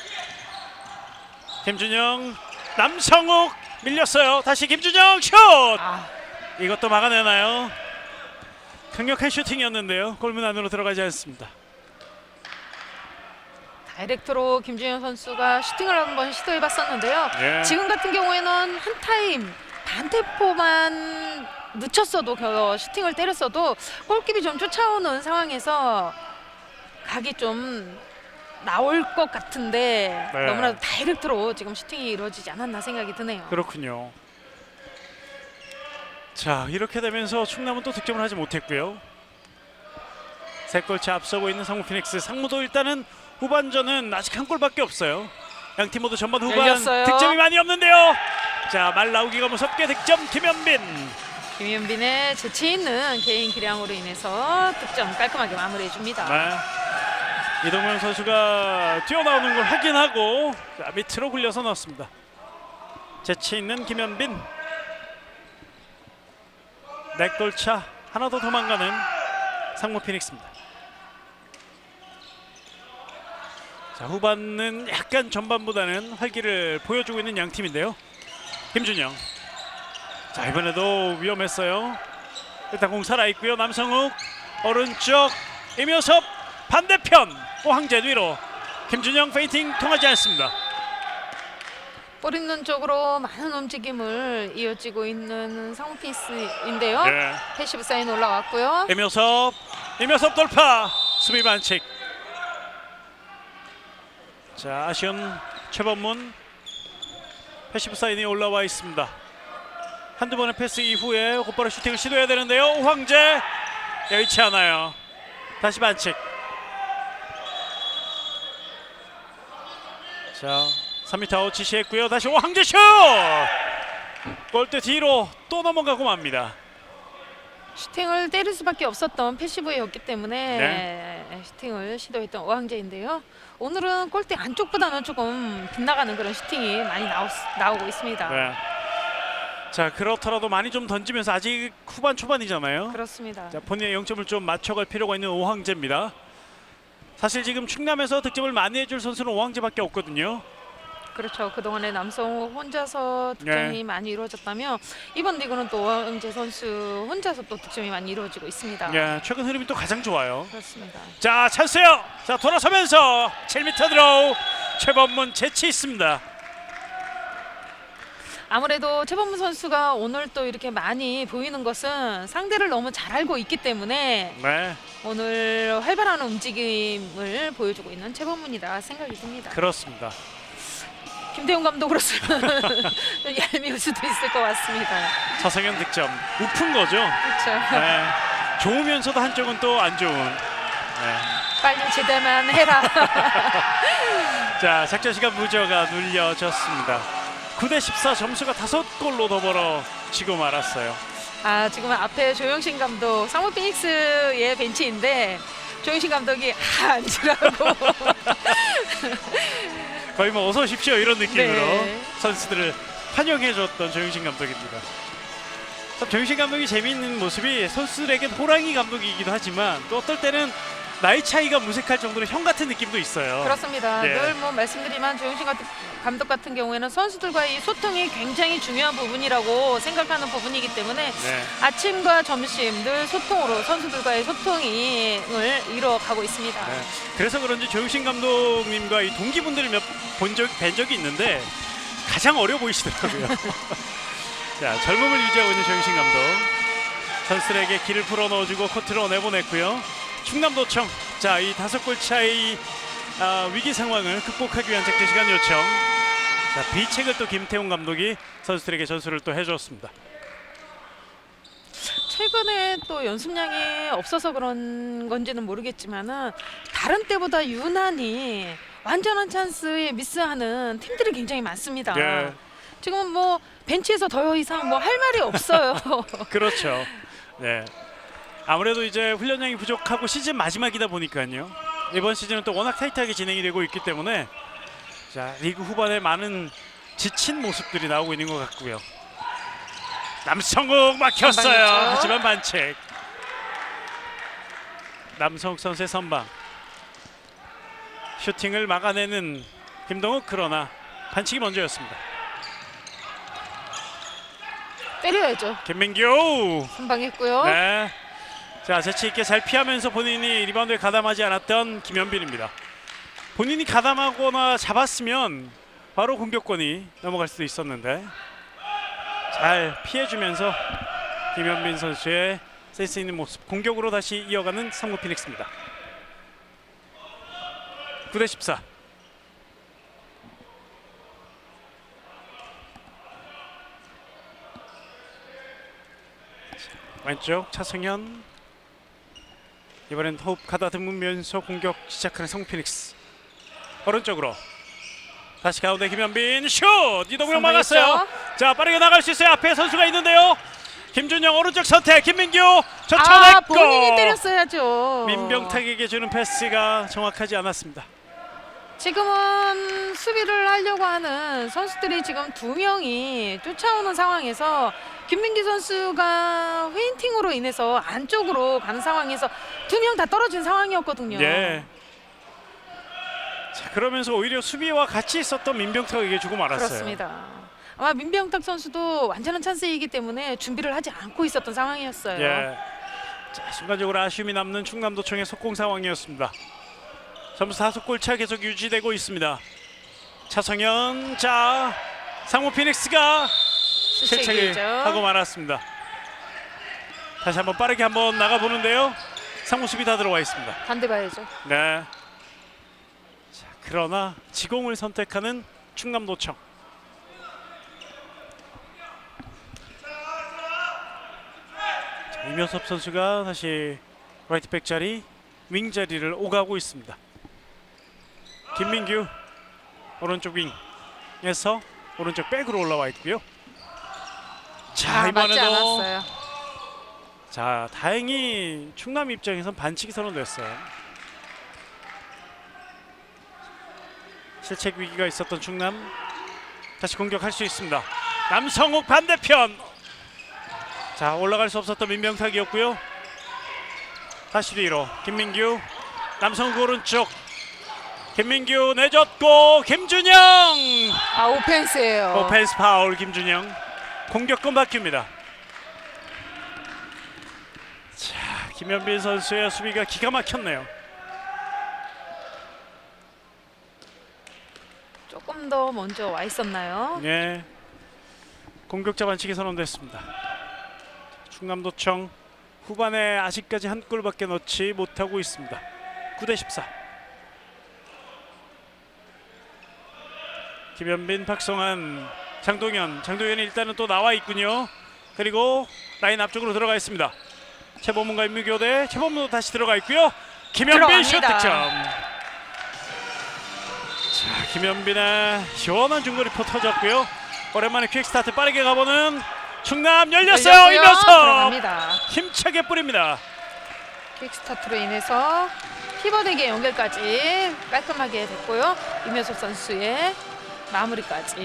김준영, 남성욱 밀렸어요. 다시 김준영 슛! 이것도 막아내나요? 강력한 슈팅이었는데요. 골문 안으로 들어가지 않습니다. 다이렉트로 김준영 선수가 슈팅을 한번 시도해봤었는데요. 예. 지금 같은 경우에는 한 타임 반 템포만 늦췄어도 슈팅을 때렸어도 골키퍼이 좀 쫓아오는 상황에서 각이 좀 나올 것 같은데 네. 너무나도 다이렉트로 지금 슈팅이 이루어지지 않았나 생각이 드네요. 그렇군요. 자, 이렇게 되면서 충남은 또 득점을 하지 못했고요. 3골차 앞서고 있는 상무 피닉스. 상무도 일단은 후반전은 아직 한 골밖에 없어요. 양팀 모두 전반 후반 열렸어요. 득점이 많이 없는데요. 자, 말 나오기가 무섭게 득점 김현빈. 김현빈의 재치 있는 개인 기량으로 인해서 득점 깔끔하게 마무리해줍니다. 네. 이동명 선수가 뛰어나오는 걸 확인하고 자, 밑으로 굴려서 넣었습니다. 재치 있는 김현빈. 4골차 하나 더 도망가는 상무 피닉스입니다. 자, 후반은 약간 전반보다는 활기를 보여주고 있는 양 팀인데요. 김준영. 자, 이번에도 위험했어요. 일단 공 살아 있고요. 남성욱 오른쪽 임효섭 반대편 오항재 뒤로. 김준영 페인팅 통하지 않습니다. 볼 있는 쪽으로 많은 움직임을 이어지고 있는 상무 피닉스인데요. 예. 패시브 사인 올라왔고요. 임효섭 돌파. 수비 반칙. 자, 아쉬운 최범문. 패시브 사인이 올라와 있습니다. 한두 번의 패스 이후에 곧바로 슈팅을 시도해야 되는데요. 오황재 여의치 않아요. 다시 반칙. 자, 3m 아웃 지시했고요. 다시 오황재 슛! 골대 뒤로 또 넘어가고 맙니다. 슈팅을 때릴 수밖에 없었던 패시브였기 때문에 네. 슈팅을 시도했던 오항재인데요. 오늘은 골대 안쪽보다는 조금 빗나가는 그런 슈팅이 많이 나오고 있습니다. 네. 자, 그렇더라도 많이 좀 던지면서 아직 후반 초반이잖아요. 그렇습니다. 자, 본인의 0점을 좀 맞춰갈 필요가 있는 오황재입니다. 사실 지금 충남에서 득점을 많이 해줄 선수는 오황재밖에 없거든요. 그렇죠. 그동안에 남성 혼자서 득점이 네. 많이 이루어졌다면 이번 리그는 또 오항재 선수 혼자서 또 득점이 많이 이루어지고 있습니다. 예, 최근 흐름이 또 가장 좋아요. 그렇습니다. 자, 찬스요. 자, 돌아서면서 7m 드로우. 최범문 재치 있습니다. 아무래도 최범문 선수가 오늘 또 이렇게 많이 보이는 것은 상대를 너무 잘 알고 있기 때문에 네, 오늘 활발한 움직임을 보여주고 있는 최범문이다 생각이 듭니다. 그렇습니다. 김태훈 감독으로서는 좀 얄미울 수도 있을 것 같습니다. 차성현 득점. 우픈 거죠. 그렇죠. 네. 좋으면서도 한쪽은 또 안 좋은. 네. 빨리 제대만 해라. 자, 작전 시간 무저가 눌려졌습니다. 9대14 점수가 5골로 더 벌어지고 말았어요. 아, 지금 앞에 조영신 감독 상무 피닉스의 벤치인데 조영신 감독이 앉으라고. 거의 뭐 어서 오십시오 이런 느낌으로 네. 선수들을 환영해줬던 조영신 감독입니다. 참 조영신 감독이 재미있는 모습이 선수들에겐 호랑이 감독이기도 하지만 또 어떨 때는 나이 차이가 무색할 정도로 형 같은 느낌도 있어요. 그렇습니다. 네. 늘 뭐 말씀드리지만 조영신 감독 같은 경우에는 선수들과의 소통이 굉장히 중요한 부분이라고 생각하는 부분이기 때문에 네. 아침과 점심 늘 소통으로 선수들과의 소통을 이뤄가고 있습니다. 네. 그래서 그런지 조영신 감독님과 이 동기분들을 뵌 적이 있는데 가장 어려 보이시더라고요. 자, 젊음을 유지하고 있는 조영신 감독. 선수들에게 길을 풀어 넣어주고 코트로 내보냈고요. 충남도청, 자, 이 5골 차이 위기 상황을 극복하기 위한 작전 시간 요청. 자, 비책을 또 김태훈 감독이 선수들에게 전수를 또 해줬습니다. 최근에 또 연습량이 없어서 그런 건지는 모르겠지만은 다른 때보다 유난히 완전한 찬스에 미스하는 팀들이 굉장히 많습니다. 예. 지금 뭐 벤치에서 더 이상 뭐 할 말이 없어요. 그렇죠. 네. 아무래도 이제 훈련량이 부족하고 시즌 마지막이다 보니까요. 이번 시즌은 또 워낙 타이트하게 진행이 되고 있기 때문에 자, 리그 후반에 많은 지친 모습들이 나오고 있는 것 같고요. 남성욱 막혔어요. 선방이었죠. 하지만 반칙. 남성욱 선수의 선방. 슈팅을 막아내는 김동욱, 그러나 반칙이 먼저였습니다. 때려야죠. 김민규. 선방했고요. 네. 자, 재치 있게 잘 피하면서 본인이 리바운드에 가담하지 않았던 김현빈입니다. 본인이 가담하거나 잡았으면 바로 공격권이 넘어갈 수도 있었는데 잘 피해주면서 김현빈 선수의 센스 있는 모습, 공격으로 다시 이어가는 상무 피닉스입니다. 9대14. 왼쪽 차승현, 이번엔 호흡 가다듬으면서 공격 시작하는 상무 피닉스. 오른쪽으로 다시 가운데 김현빈 슛! 이동영 막았어요. 선방했죠. 자, 빠르게 나갈 수 있어요. 앞에 선수가 있는데요. 김준영 오른쪽 선택, 김민규 아, 젖혀냈고 본인이 때렸어야죠. 민병탁에게 주는 패스가 정확하지 않았습니다. 지금은 수비를 하려고 하는 선수들이 지금 2명이 쫓아오는 상황에서 김민기 선수가 페인팅으로 인해서 안쪽으로 가는 상황에서 2명 다 떨어진 상황이었거든요. 예. 자, 그러면서 오히려 수비와 같이 있었던 민병탁에게 주고 말았어요. 그렇습니다. 아마 민병탁 선수도 완전한 찬스이기 때문에 준비를 하지 않고 있었던 상황이었어요. 예. 자, 순간적으로 아쉬움이 남는 충남도청의 속공 상황이었습니다. 점수 5골 차 계속 유지되고 있습니다. 차성현, 자, 상무 피닉스가 실책을 실책이죠. 하고 말았습니다. 다시 한번 빠르게 한번 나가보는데요. 상무 수비 다 들어와 있습니다. 반대 봐야죠. 네. 자, 그러나 지공을 선택하는 충남도청. 자, 이명섭 선수가 다시 라이트백 자리, 윙 자리를 오가고 있습니다. 김민규 오른쪽 윙에서 오른쪽 백으로 올라와 있고요. 자, 맞지 이번에도 않았어요. 자, 다행히 충남 입장에선 반칙이 선언됐어요. 실책 위기가 있었던 충남, 다시 공격할 수 있습니다. 남성욱 반대편. 자, 올라갈 수 없었던 민병탁이었고요. 다시 뒤로 김민규, 남성욱 오른쪽. 김민규 내줬고 김준영 아, 오펜스예요. 오펜스 파울. 김준영 공격권 바뀝니다. 자, 김현빈 선수의 수비가 기가 막혔네요. 조금 더 먼저 와 있었나요? 네, 공격자 반칙이 선언됐습니다. 충남도청 후반에 아직까지 한 골밖에 넣지 못하고 있습니다. 9대14. 김현빈, 박성환, 장동현이 일단은 또 나와 있군요. 그리고 라인 앞쪽으로 들어가 있습니다. 최범문과 임무교대. 최범문도 다시 들어가 있고요. 김현빈 슛 들어갑니다. 득점. 자, 김현빈의 시원한 중거리포 터졌고요. 오랜만에 퀵스타트 빠르게 가보는 충남 열렸어요. 열렸고요. 이면서 들어갑니다. 힘차게 뿌립니다. 퀵스타트로 인해서 피버덱의 연결까지 깔끔하게 됐고요. 이명섭 선수의 마무리까지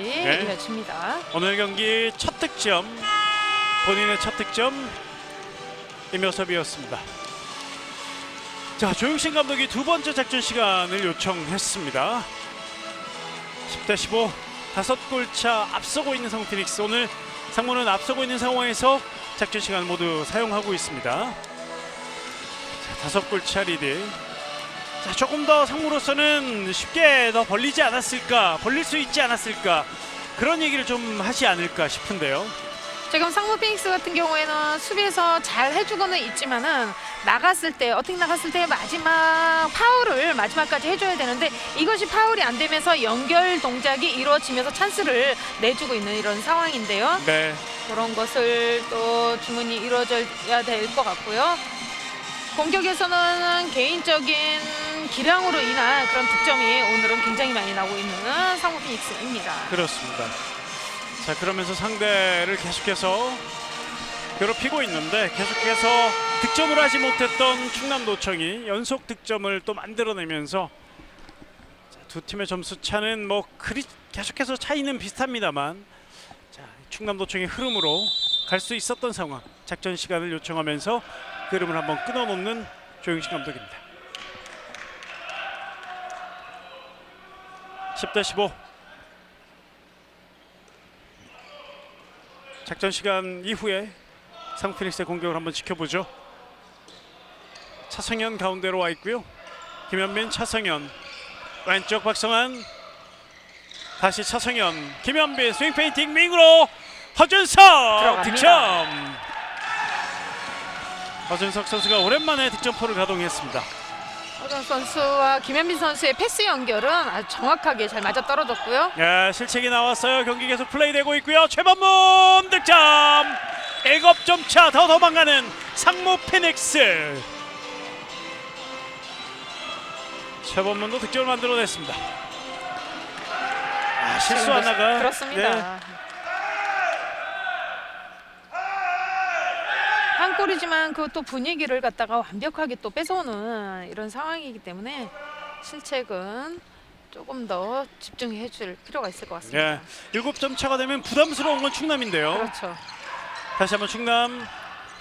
이어집니다. 오늘 경기 첫 득점, 본인의 첫 득점 임효섭이었습니다. 자, 조용신 감독이 두 번째 작전 시간을 요청했습니다. 10대15 5골차 앞서고 있는 성피닉스. 오늘 상무는 앞서고 있는 상황에서 작전 시간 모두 사용하고 있습니다. 자, 5골차 리드. 자, 조금 더 상무로서는 쉽게 더 벌릴 수 있지 않았을까, 그런 얘기를 좀 하지 않을까 싶은데요. 지금 상무 피닉스 같은 경우에는 수비에서 잘 해주고는 있지만은 어택 나갔을 때 마지막 파울을 마지막까지 해줘야 되는데 이것이 파울이 안 되면서 연결 동작이 이루어지면서 찬스를 내주고 있는 이런 상황인데요. 네. 그런 것을 또 주문이 이루어져야 될 것 같고요. 공격에서는 개인적인 기량으로 인한 그런 득점이 오늘은 굉장히 많이 나오고 있는 상무 피닉스입니다. 그렇습니다. 자, 그러면서 상대를 계속해서 괴롭히고 있는데 계속해서 득점을 하지 못했던 충남도청이 연속 득점을 또 만들어내면서 두 팀의 점수 차는 뭐 계속해서 차이는 비슷합니다만, 자, 충남도청의 흐름으로 갈 수 있었던 상황, 작전 시간을 요청하면서 그 흐름을 한번 끊어놓는 조용신 감독입니다. 10대15 작전 시간 이후에 상피닉스의 공격을 한번 지켜보죠. 차성현 가운데로 와 있고요. 김현빈, 차성현, 왼쪽 박성환, 다시 차성현, 김현빈 스윙 페인팅 윙으로 허준석 들어갑니다. 득점. 허준석 선수가 오랜만에 득점포를 가동했습니다. 허준 선수와 김현빈 선수의 패스 연결은 아주 정확하게 잘 맞아 떨어졌고요. 예, 실책이 나왔어요. 경기 계속 플레이되고 있고요. 최범문 득점. 7점 차 더 도망가는 상무 피닉스. 최범문도 득점을 만들어냈습니다. 실수 하나가. 그렇습니다. 네. 한 골이지만 그것도 분위기를 갖다가 완벽하게 또 뺏어오는 이런 상황이기 때문에 실책은 조금 더 집중해 줄 필요가 있을 것 같습니다. 예, 7점 차가 되면 부담스러운 건 충남인데요. 그렇죠. 다시 한번 충남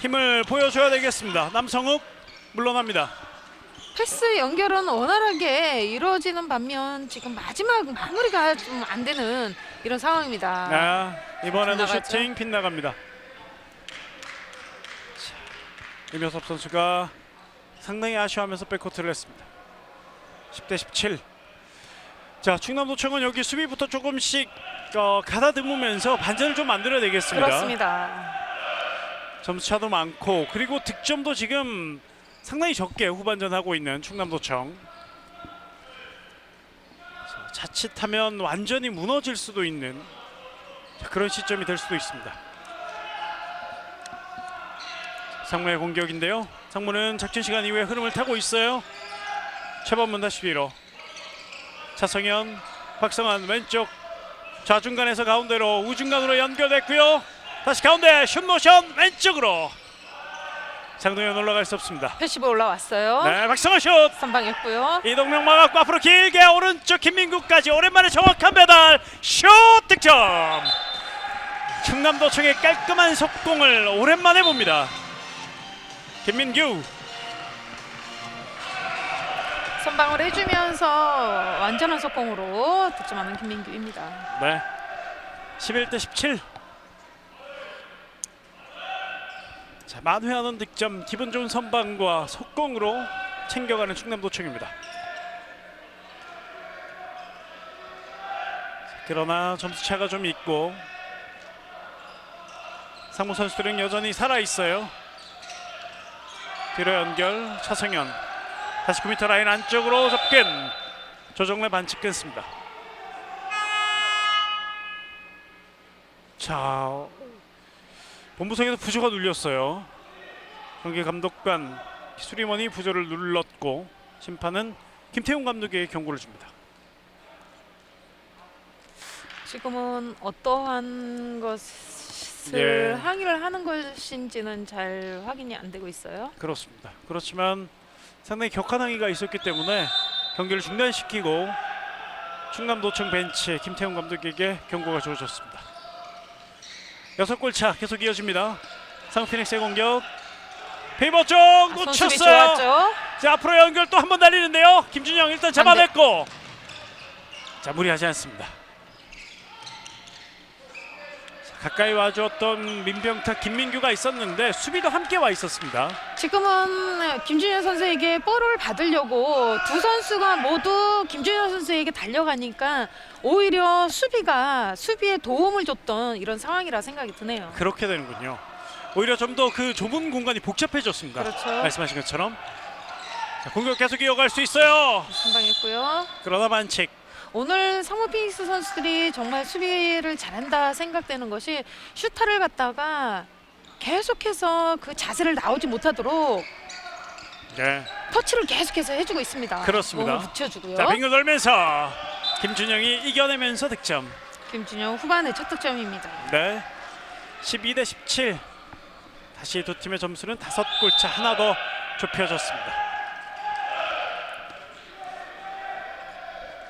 힘을 보여줘야 되겠습니다. 남성욱 물러납니다. 패스 연결은 원활하게 이루어지는 반면 지금 마지막 마무리가 좀 안 되는 이런 상황입니다. 이번에도 빗나가죠. 슈팅 빗나갑니다. 임효섭 선수가 상당히 아쉬워하면서 백코트를 했습니다. 10대17. 자, 충남도청은 여기 수비부터 조금씩 가다듬으면서 반전을 좀 만들어야 되겠습니다. 그렇습니다. 점수차도 많고 그리고 득점도 지금 상당히 적게 후반전 하고 있는 충남도청. 자, 자칫하면 완전히 무너질 수도 있는 그런 시점이 될 수도 있습니다. 상무의 공격인데요. 상무는 작전 시간 이후에 흐름을 타고 있어요. 최범문 다시 뒤로. 차성현, 박성환 왼쪽 좌중간에서 가운데로 우중간으로 연결됐고요. 다시 가운데 슛모션 왼쪽으로. 장동현 올라갈 수 없습니다. 패시브 올라왔어요. 네, 박성환 슛. 선방했고요. 이동명 막았고 앞으로 길게 오른쪽 김민국까지 오랜만에 정확한 배달 슛 득점. 충남도청의 깔끔한 속공을 오랜만에 봅니다. 김민규 선방을 해주면서 완전한 속공으로 득점하는 김민규입니다. 네. 11대 17. 자, 만회하는 득점, 기분 좋은 선방과 속공으로 챙겨가는 충남도청입니다. 그러나 점수 차가 좀 있고 상무 선수들은 여전히 살아 있어요. 뒤로 연결 차성현. 다시 9m 라인 안쪽으로 접근. 조정래 반칙 끊습니다. 자, 본부석에서 부조가 눌렸어요. 경기 감독관 수리먼이 부조를 눌렀고 심판은 김태용 감독에게 경고를 줍니다. 지금은 어떠한 것을 예. 항의를 하는 것인지는 잘 확인이 안 되고 있어요. 그렇습니다. 그렇지만 상당히 격한 항의가 있었기 때문에 경기를 중단시키고 충남도청 벤치 김태용 감독에게 경고가 주어졌습니다. 6골 차 계속 이어집니다. 상무 피닉스의 공격. 페이버 쪽 손수비 놓쳤어요. 좋았죠. 자, 앞으로 연결 또 한 번 달리는데요. 김준영 일단 잡아냈고. 자, 무리하지 않습니다. 자, 가까이 와주었던 민병탁 김민규가 있었는데 수비도 함께 와 있었습니다. 지금은 김준현 선수에게 볼을 받으려고 두 선수가 모두 김준현 선수에게 달려가니까 오히려 수비에 도움을 줬던 이런 상황이라 생각이 드네요. 그렇게 되는군요. 오히려 좀 더 그 좁은 공간이 복잡해졌습니다. 그렇죠. 말씀하신 것처럼. 자, 공격 계속 이어갈 수 있어요. 선방했고요. 그러나 반칙. 오늘 상무 피닉스 선수들이 정말 수비를 잘한다 생각되는 것이 슈터를 갖다가 계속해서 그 자세를 나오지 못하도록 네, 터치를 계속해서 해주고 있습니다. 그렇습니다. 몸을 붙여주고요. 자, 빙글 돌면서 김준영이 이겨내면서 득점. 김준영 후반의 첫 득점입니다. 네, 12대 17. 다시 두 팀의 점수는 5골 차 하나 더 좁혀졌습니다.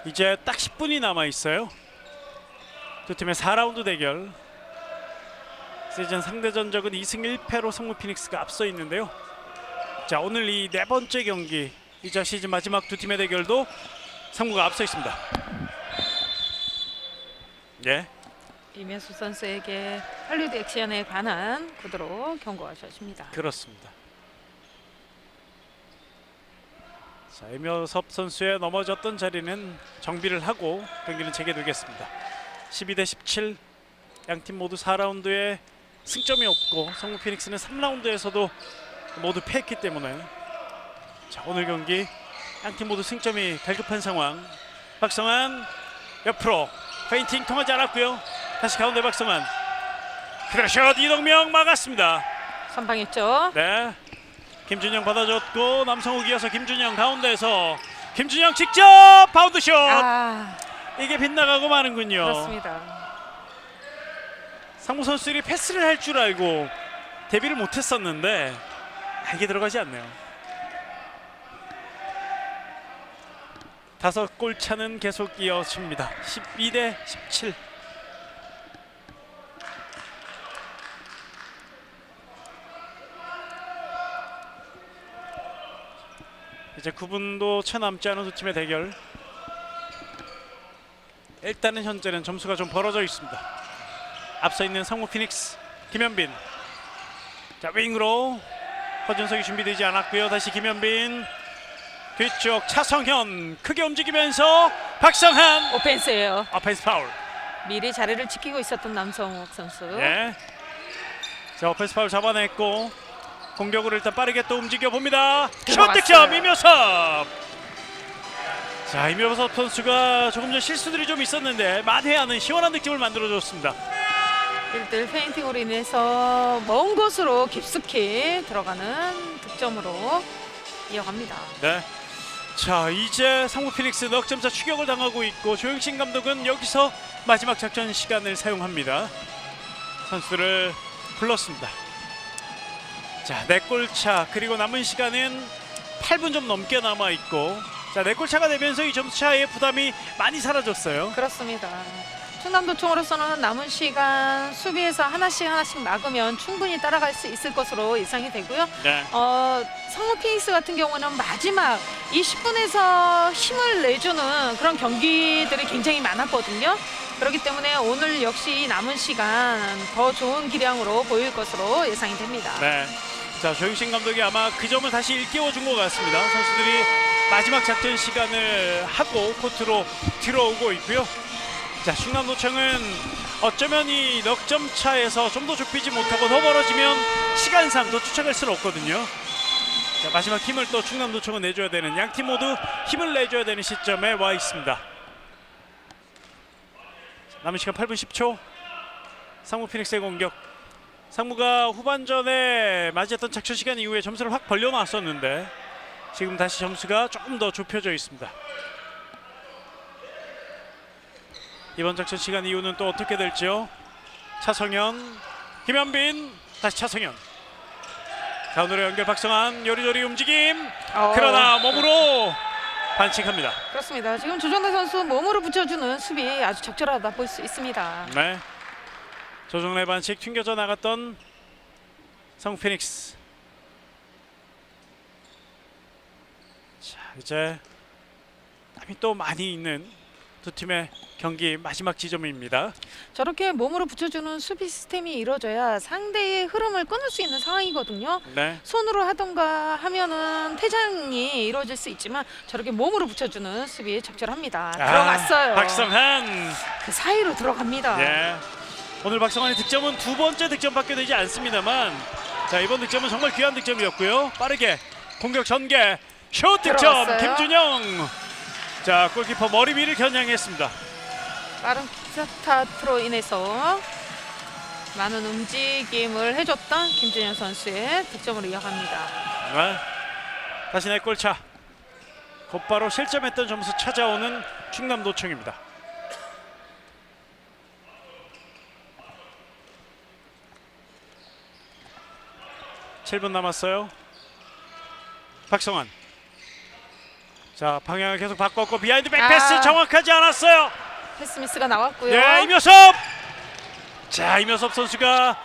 이제 딱 10분이 남아 있어요. 두 팀의 4라운드 대결. 시즌 상대 전적은 2승 1패로 상무 피닉스가 앞서 있는데요. 자, 오늘 이 네 번째 경기, 이자 시즌 마지막 두 팀의 대결도 상무가 앞서 있습니다. 예. 이면수 선수에게 할리우드 액션에 관한 구도로 경고가 주어집니다. 그렇습니다. 자, 이묘섭 선수의 넘어졌던 자리는 정비를 하고 경기는 재개되겠습니다. 12대 17. 양팀 모두 4라운드에 승점이 없고 성무 피닉스는 3라운드에서도 모두 패했기 때문에 자, 오늘 경기 양팀 모두 승점이 갈급한 상황. 박성환 옆으로 페인팅 통하지 않았고요. 다시 가운데 박성환. 크래셔 이동명 막았습니다. 선방했죠. 네, 김준영 받아줬고 남성욱 이어서 김준영 가운데에서 김준영 직접 바운드슛. 이게 빗나가고 마는군요. 그렇습니다. 상무 선수들이 패스를 할 줄 알고 대비를 못했었는데 이게 들어가지 않네요. 5골 차는 계속 이어집니다. 12대 17. 이제 9분도 채 남지 않은 두 팀의 대결. 일단은 현재는 점수가 좀 벌어져 있습니다. 앞서 있는 상무 피닉스 김현빈. 자, 윙으로 허준석이 준비되지 않았고요. 다시 김현빈. 뒤쪽 차성현 크게 움직이면서 박성한. 오펜스예요. 오펜스 파울. 미리 자리를 지키고 있었던 남성욱 선수. 예. 자, 오펜스 파울 잡아냈고 공격으로 일단 빠르게 또 움직여 봅니다. 첫 득점 이묘섭. 자, 이묘섭 선수가 조금 전 실수들이 좀 있었는데 만회하는 시원한 득점을 만들어줬습니다. 1대1 페인팅으로 인해서 먼 곳으로 깊숙이 들어가는 득점으로 이어갑니다. 네. 자, 이제 상무 피닉스 넉점차 추격을 당하고 있고 조영신 감독은 여기서 마지막 작전 시간을 사용합니다. 선수들을 불렀습니다. 자, 4골 차 그리고 남은 시간은 8분 좀 넘게 남아 있고 자, 4골 차가 되면서 이 점수 차의 부담이 많이 사라졌어요. 그렇습니다. 충남도청으로서는 남은 시간 수비에서 하나씩 막으면 충분히 따라갈 수 있을 것으로 예상이 되고요. 네. 성모 피닉스 같은 경우는 마지막 이 10분에서 힘을 내주는 그런 경기들이 굉장히 많았거든요. 그렇기 때문에 오늘 역시 남은 시간 더 좋은 기량으로 보일 것으로 예상이 됩니다. 네. 자, 조용신 감독이 아마 그 점을 다시 일깨워준 것 같습니다. 선수들이 마지막 작전 시간을 하고 코트로 들어오고 있고요. 자, 충남도청은 어쩌면 이 넉점 차에서 좀 더 좁히지 못하고 더 벌어지면 시간상 더 쫓아갈 수는 없거든요. 자, 마지막 힘을 또 충남도청은 내줘야 되는, 양팀 모두 힘을 내줘야 되는 시점에 와 있습니다. 남은 시간 8분 10초. 상무 피닉스의 공격. 상무가 후반전에 맞이했던 작전 시간 이후에 점수를 확 벌려놨었는데 지금 다시 점수가 조금 더 좁혀져 있습니다. 이번 작전 시간 이후는 또 어떻게 될지요? 차성현, 김현빈, 다시 차성현. 가운데로 연결 박성환, 요리조리 움직임. 그러나 몸으로 반칙합니다. 그렇습니다. 지금 조정래 선수 몸으로 붙여주는 수비 아주 적절하다 볼 수 있습니다. 네. 조정래 반칙, 튕겨져 나갔던 상무 피닉스. 자, 이제 땀이 또 많이 있는 두 팀의 경기 마지막 지점입니다. 저렇게 몸으로 붙여주는 수비 시스템이 이루어져야 상대의 흐름을 끊을 수 있는 상황이거든요. 네. 손으로 하던가 하면은 퇴장이 이루어질 수 있지만 저렇게 몸으로 붙여주는 수비 적절합니다. 들어갔어요. 박성환. 그 사이로 들어갑니다. 예. 오늘 박성환의 득점은 두 번째 득점밖에 되지 않습니다만, 자, 이번 득점은 정말 귀한 득점이었고요. 빠르게 공격 전개, 슛 득점. 들어갔어요. 김준영. 자, 골키퍼 머리 위를 겨냥했습니다. 빠른 스타트로 인해서 많은 움직임을 해줬던 김준현 선수의 득점으로 이어갑니다. 네. 다시 내 골차. 곧바로 실점했던 점수 찾아오는 충남도청입니다. (7분) 남았어요. 박성환. 자, 방향을 계속 바꿨고 비하인드 백패스 정확하지 않았어요. 패스미스가 나왔고요. 네, 이묘섭. 자, 이묘섭 선수가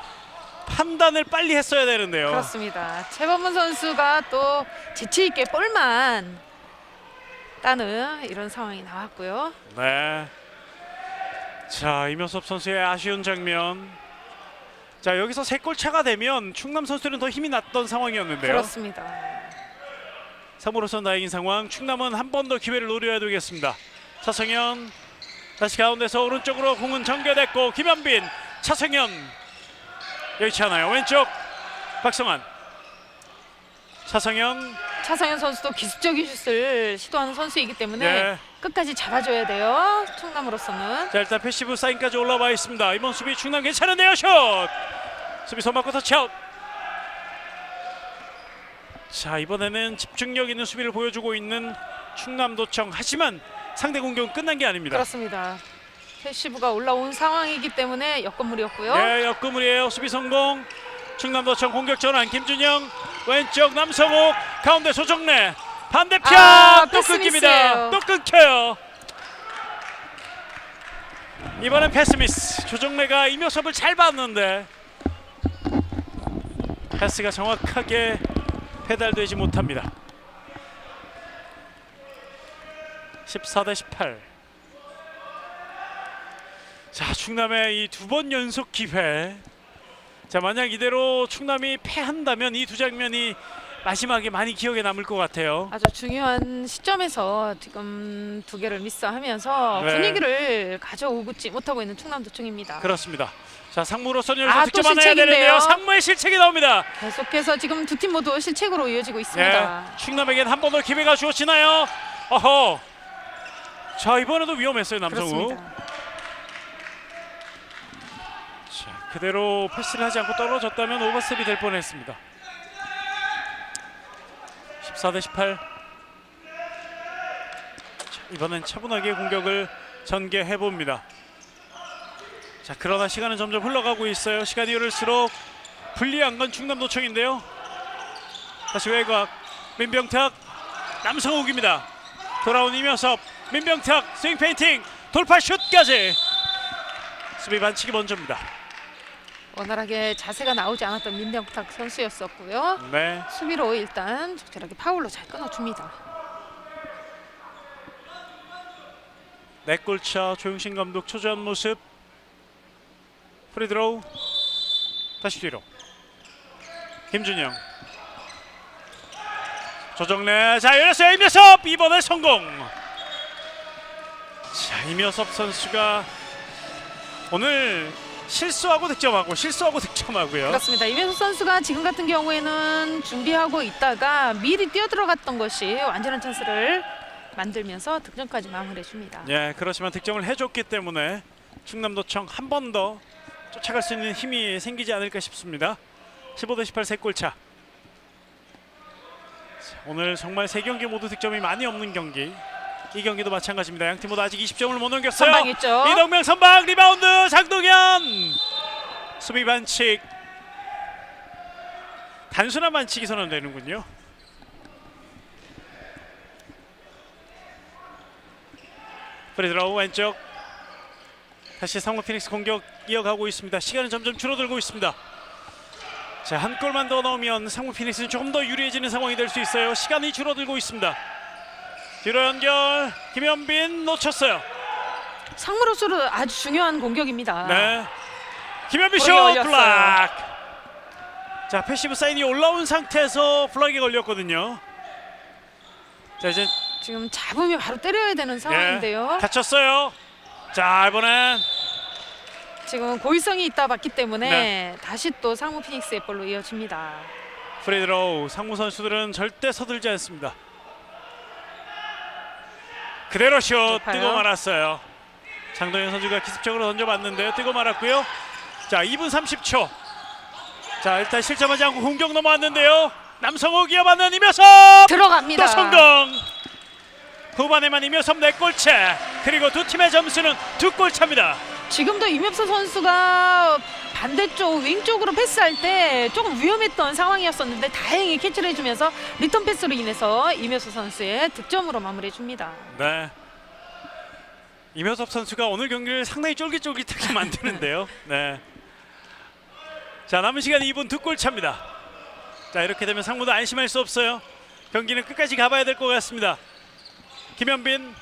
판단을 빨리 했어야 되는데요. 그렇습니다. 최범문 선수가 또 재치 있게 볼만 따는 이런 상황이 나왔고요. 네. 자, 이묘섭 선수의 아쉬운 장면. 자, 여기서 3골 차가 되면 충남 선수들은 더 힘이 났던 상황이었는데요. 그렇습니다. 상무로선 다행인 상황. 충남은 한 번 더 기회를 노려야 되겠습니다. 차성현 다시 가운데서 오른쪽으로 공은 전개됐고 김현빈, 차성현 여의치 않아요. 왼쪽 박성환, 차성현. 선수도 기습적인 슛을 시도하는 선수이기 때문에 네. 끝까지 잡아줘야 돼요. 충남으로서는. 자, 일단 패시브 사인까지 올라와 있습니다. 이번 수비 충남 괜찮은데요. 슛! 수비 손 맞고 터치아웃. 자, 이번에는 집중력 있는 수비를 보여주고 있는 충남도청. 하지만 상대 공격은 끝난 게 아닙니다. 그렇습니다. 패시브가 올라온 상황이기 때문에 역건물이었고요. 네, 역구물이에요. 수비 성공. 충남도청 공격 전환. 김준영 왼쪽 남성욱, 가운데 조정래, 반대편 또 끊깁니다. 패스미스예요. 또 끊겨요. 이번엔 패스미스. 조정래가 이묘섭을 잘 봤는데 패스가 정확하게 페달되지 못합니다. 14대18. 자, 충남의 이 2번 연속 기회. 자, 만약 이대로 충남이 패한다면 이 두 장면이 마지막에 많이 기억에 남을 것 같아요. 아주 중요한 시점에서 지금 2개를 미스하면서 네. 분위기를 가져오지 못하고 있는 충남도청입니다. 그렇습니다. 자, 상무로서는 여기서 또 득점 하나 해야 실책인데요. 되는데요. 상무의 실책이 나옵니다. 계속해서 지금 두 팀 모두 실책으로 이어지고 있습니다. 네, 충남에겐 한 번 더 기회가 주어지나요? 어허. 자, 이번에도 위험했어요, 남성우. 그렇습니다. 자, 그대로 패스를 하지 않고 떨어졌다면 오버스텝이 될 뻔했습니다. 14대18. 자, 이번엔 차분하게 공격을 전개해 봅니다. 자, 그러나 시간은 점점 흘러가고 있어요. 시간이 흐를수록 불리한 건 충남도청인데요. 다시 외곽 민병탁, 남성욱입니다. 돌아온 이묘섭, 민병탁 스윙 페인팅, 돌파 슛까지. 수비 반칙이 먼저입니다. 원활하게 자세가 나오지 않았던 민병탁 선수였었고요. 네. 수비로 일단 적절하게 파울로 잘 끊어줍니다. 네 골차 조용신 감독 초조한 모습. 프리드로우 다시 뒤로 김준영 조정래. 자 열렸어요. 임여섭 이번에 성공. 자 임여섭 선수가 오늘 실수하고 득점하고 실수하고 득점하고요. 그렇습니다. 이명수 선수가 지금 같은 경우에는 준비하고 있다가 미리 뛰어들어갔던 것이 완전한 찬스를 만들면서 득점까지 마무리해줍니다. 예, 그렇지만 득점을 해줬기 때문에 충남도청 한 번 더 쫓아갈 수 있는 힘이 생기지 않을까 싶습니다. 15대18 세 골차. 오늘 정말 세 경기 모두 득점이 많이 없는 경기. 이 경기도 마찬가지입니다. 양팀 모두 아직 20점을 못 넘겼어요. 선방했죠. 이동명 선방 리바운드 장동현. 수비 반칙. 단순한 반칙이 선언되는군요. 프리드로우 왼쪽. 다시 상무 피닉스 공격 이어가고 있습니다. 시간은 점점 줄어들고 있습니다. 자, 한 골만 더 넣으면 상무 피닉스는 조금 더 유리해지는 상황이 될 수 있어요. 시간이 줄어들고 있습니다. 뒤로 연결 김현빈 놓쳤어요. 상무로서는 아주 중요한 공격입니다. 네, 김현빈 슛 거리에 걸렸어요. 블락. 자, 패시브 사인이 올라온 상태에서 블락이 걸렸거든요. 자, 이제 지금 잡으면 바로 때려야 되는 상황인데요. 다쳤어요. 자, 이번엔 지금 고의성이 있다 봤기 때문에 네. 다시 또 상무 피닉스의 볼로 이어집니다. 프리드로우. 상무 선수들은 절대 서둘지 않습니다. 그대로 슛 높아요. 뜨고 말았어요. 장동현 선수가 기습적으로 던져봤는데 뜨고 말았고요. 자, 2분 30초. 자, 일단 실점하지 않고 공격 넘어왔는데요. 남성욱 이어받는 임여섭 들어갑니다. 또 성공. 후반에만 임여섭 4골차. 그리고 두 팀의 점수는 2골차입니다. 지금도 임엽서 선수가 반대쪽 윙쪽으로 패스할 때 조금 위험했던 상황이었었는데 다행히 캐치를 해주면서 리턴 패스로 인해서 임엽서 선수의 득점으로 마무리해줍니다. 네. 임여섭 선수가 오늘 경기를 상당히 쫄깃쫄깃하게 만드는데요. 네. 자, 남은 시간 2분 2골차입니다. 자, 이렇게 되면 상무도 안심할 수 없어요. 경기는 끝까지 가봐야 될 것 같습니다. 김현빈,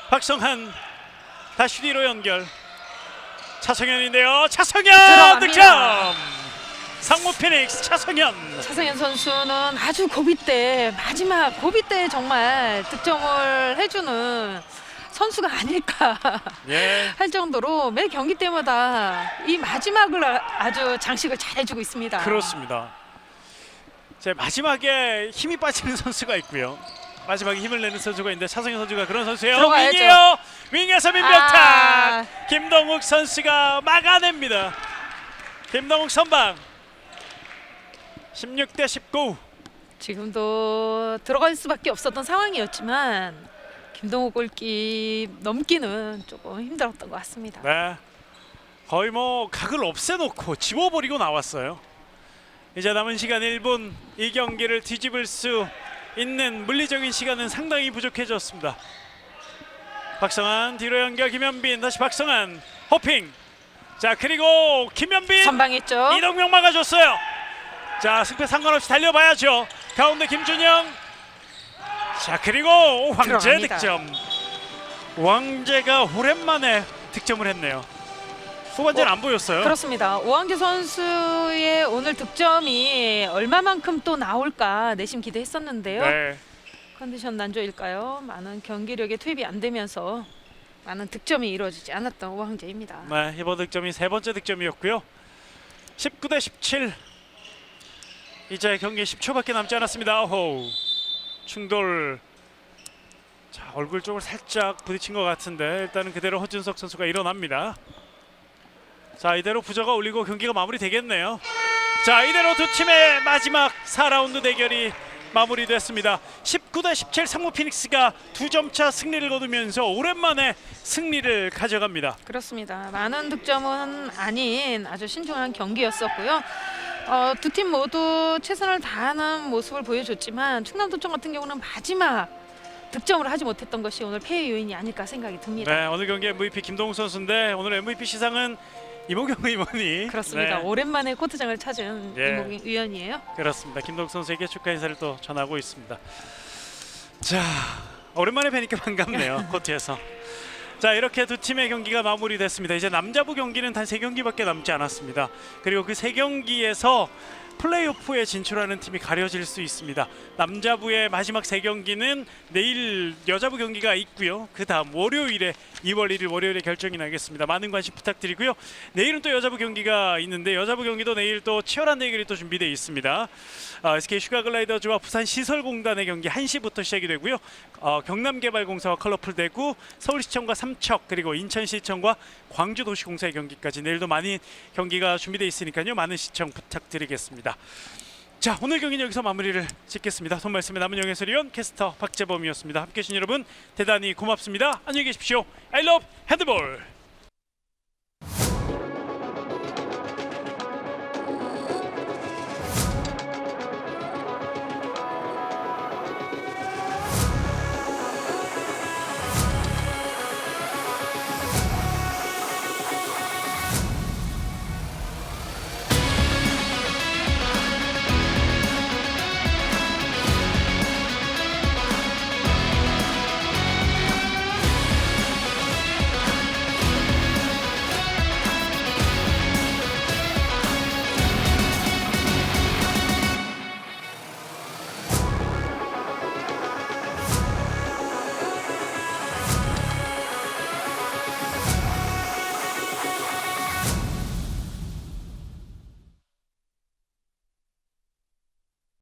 박성한 다시 뒤로 연결. 차성현인데요. 차성현 들어갑니다. 득점. 상무 피닉스 차성현. 차성현 선수는 아주 고비 때 마지막 고비 때 정말 득점을 해주는 선수가 아닐까 예. 할 정도로 매 경기 때마다 이 마지막을 아주 장식을 잘 해주고 있습니다. 그렇습니다. 제 마지막에 힘이 빠지는 선수가 있고요. 마지막에 힘을 내는 선수가 있는데 차성현 선수가 그런 선수예요. 들어가야죠. 윙이에요. 윙에서 민병탁. 아. 김동욱 선수가 막아냅니다. 김동욱 선방. 16대19. 지금도 들어갈 수밖에 없었던 상황이었지만 김동욱 골키 넘기는 조금 힘들었던 것 같습니다. 네. 거의 뭐 각을 없애놓고 집어버리고 나왔어요. 이제 남은 시간 1분. 이 경기를 뒤집을 수 있는 물리적인 시간은 상당히 부족해졌습니다. 박성한 뒤로 연결 김현빈. 다시 박성한 호핑. 자, 그리고 김현빈 선방했죠. 이동명 막아줬어요. 자, 승패 상관없이 달려봐야죠. 가운데 김준영. 자, 그리고 황제 들어갑니다. 득점. 왕제가 오랜만에 득점을 했네요. 후반전은 안 보였어요. 그렇습니다. 오한규 선수의 오늘 득점이 얼마만큼 또 나올까 내심 기대했었는데요. 네. 컨디션 난조일까요? 많은 경기력에 투입이 안 되면서 많은 득점이 이루어지지 않았던 오황재입니다. 네, 이번 득점이 세 번째 득점이었고요. 19대17. 이제 경기 10초밖에 남지 않았습니다. 오호. 충돌. 자, 얼굴 쪽을 살짝 부딪힌 것 같은데 일단은 그대로 허준석 선수가 일어납니다. 자, 이대로 부저가 울리고 경기가 마무리되겠네요. 자, 이대로 두 팀의 마지막 4라운드 대결이 마무리됐습니다. 19대17 상무 피닉스가 2점차 승리를 거두면서 오랜만에 승리를 가져갑니다. 그렇습니다. 많은 득점은 아닌 아주 신중한 경기였었고요. 두 팀 모두 최선을 다하는 모습을 보여줬지만 충남도청 같은 경우는 마지막 득점을 하지 못했던 것이 오늘 패의 요인이 아닐까 생각이 듭니다. 네, 오늘 경기 MVP 김동욱 선수인데 오늘 MVP 시상은 이모경 의원이 그렇습니다. 네, 오랜만에 코트장을 찾은 예. 이모경 의원이에요. 그렇습니다. 김동욱 선수에게 축하 인사를 또 전하고 있습니다. 자, 오랜만에 뵈니까 반갑네요. 코트에서. 자, 이렇게 두 팀의 경기가 마무리됐습니다. 이제 남자부 경기는 단 3경기밖에 남지 않았습니다. 그리고 그 3경기에서 플레이오프에 진출하는 팀이 가려질 수 있습니다. 남자부의 마지막 3경기는 내일 여자부 경기가 있고요. 그 다음 월요일에 2월 1일 월요일에 결정이 나겠습니다. 많은 관심 부탁드리고요. 내일은 또 여자부 경기가 있는데 여자부 경기도 내일 또 치열한 대결이 또 준비되어 있습니다. SK 슈가글라이더즈와 부산시설공단의 경기 1시부터 시작이 되고요. 경남개발공사와 컬러풀 대구, 서울시청과 삼척, 그리고 인천시청과 광주도시공사의 경기까지 내일도 많은 경기가 준비되어 있으니까요. 많은 시청 부탁드리겠습니다. 자, 오늘 경기는 여기서 마무리를 짓겠습니다. 손 말씀에 남은영 해설위원, 캐스터 박재범이었습니다. 함께해 주신 여러분 대단히 고맙습니다. 안녕히 계십시오. I love 핸드볼.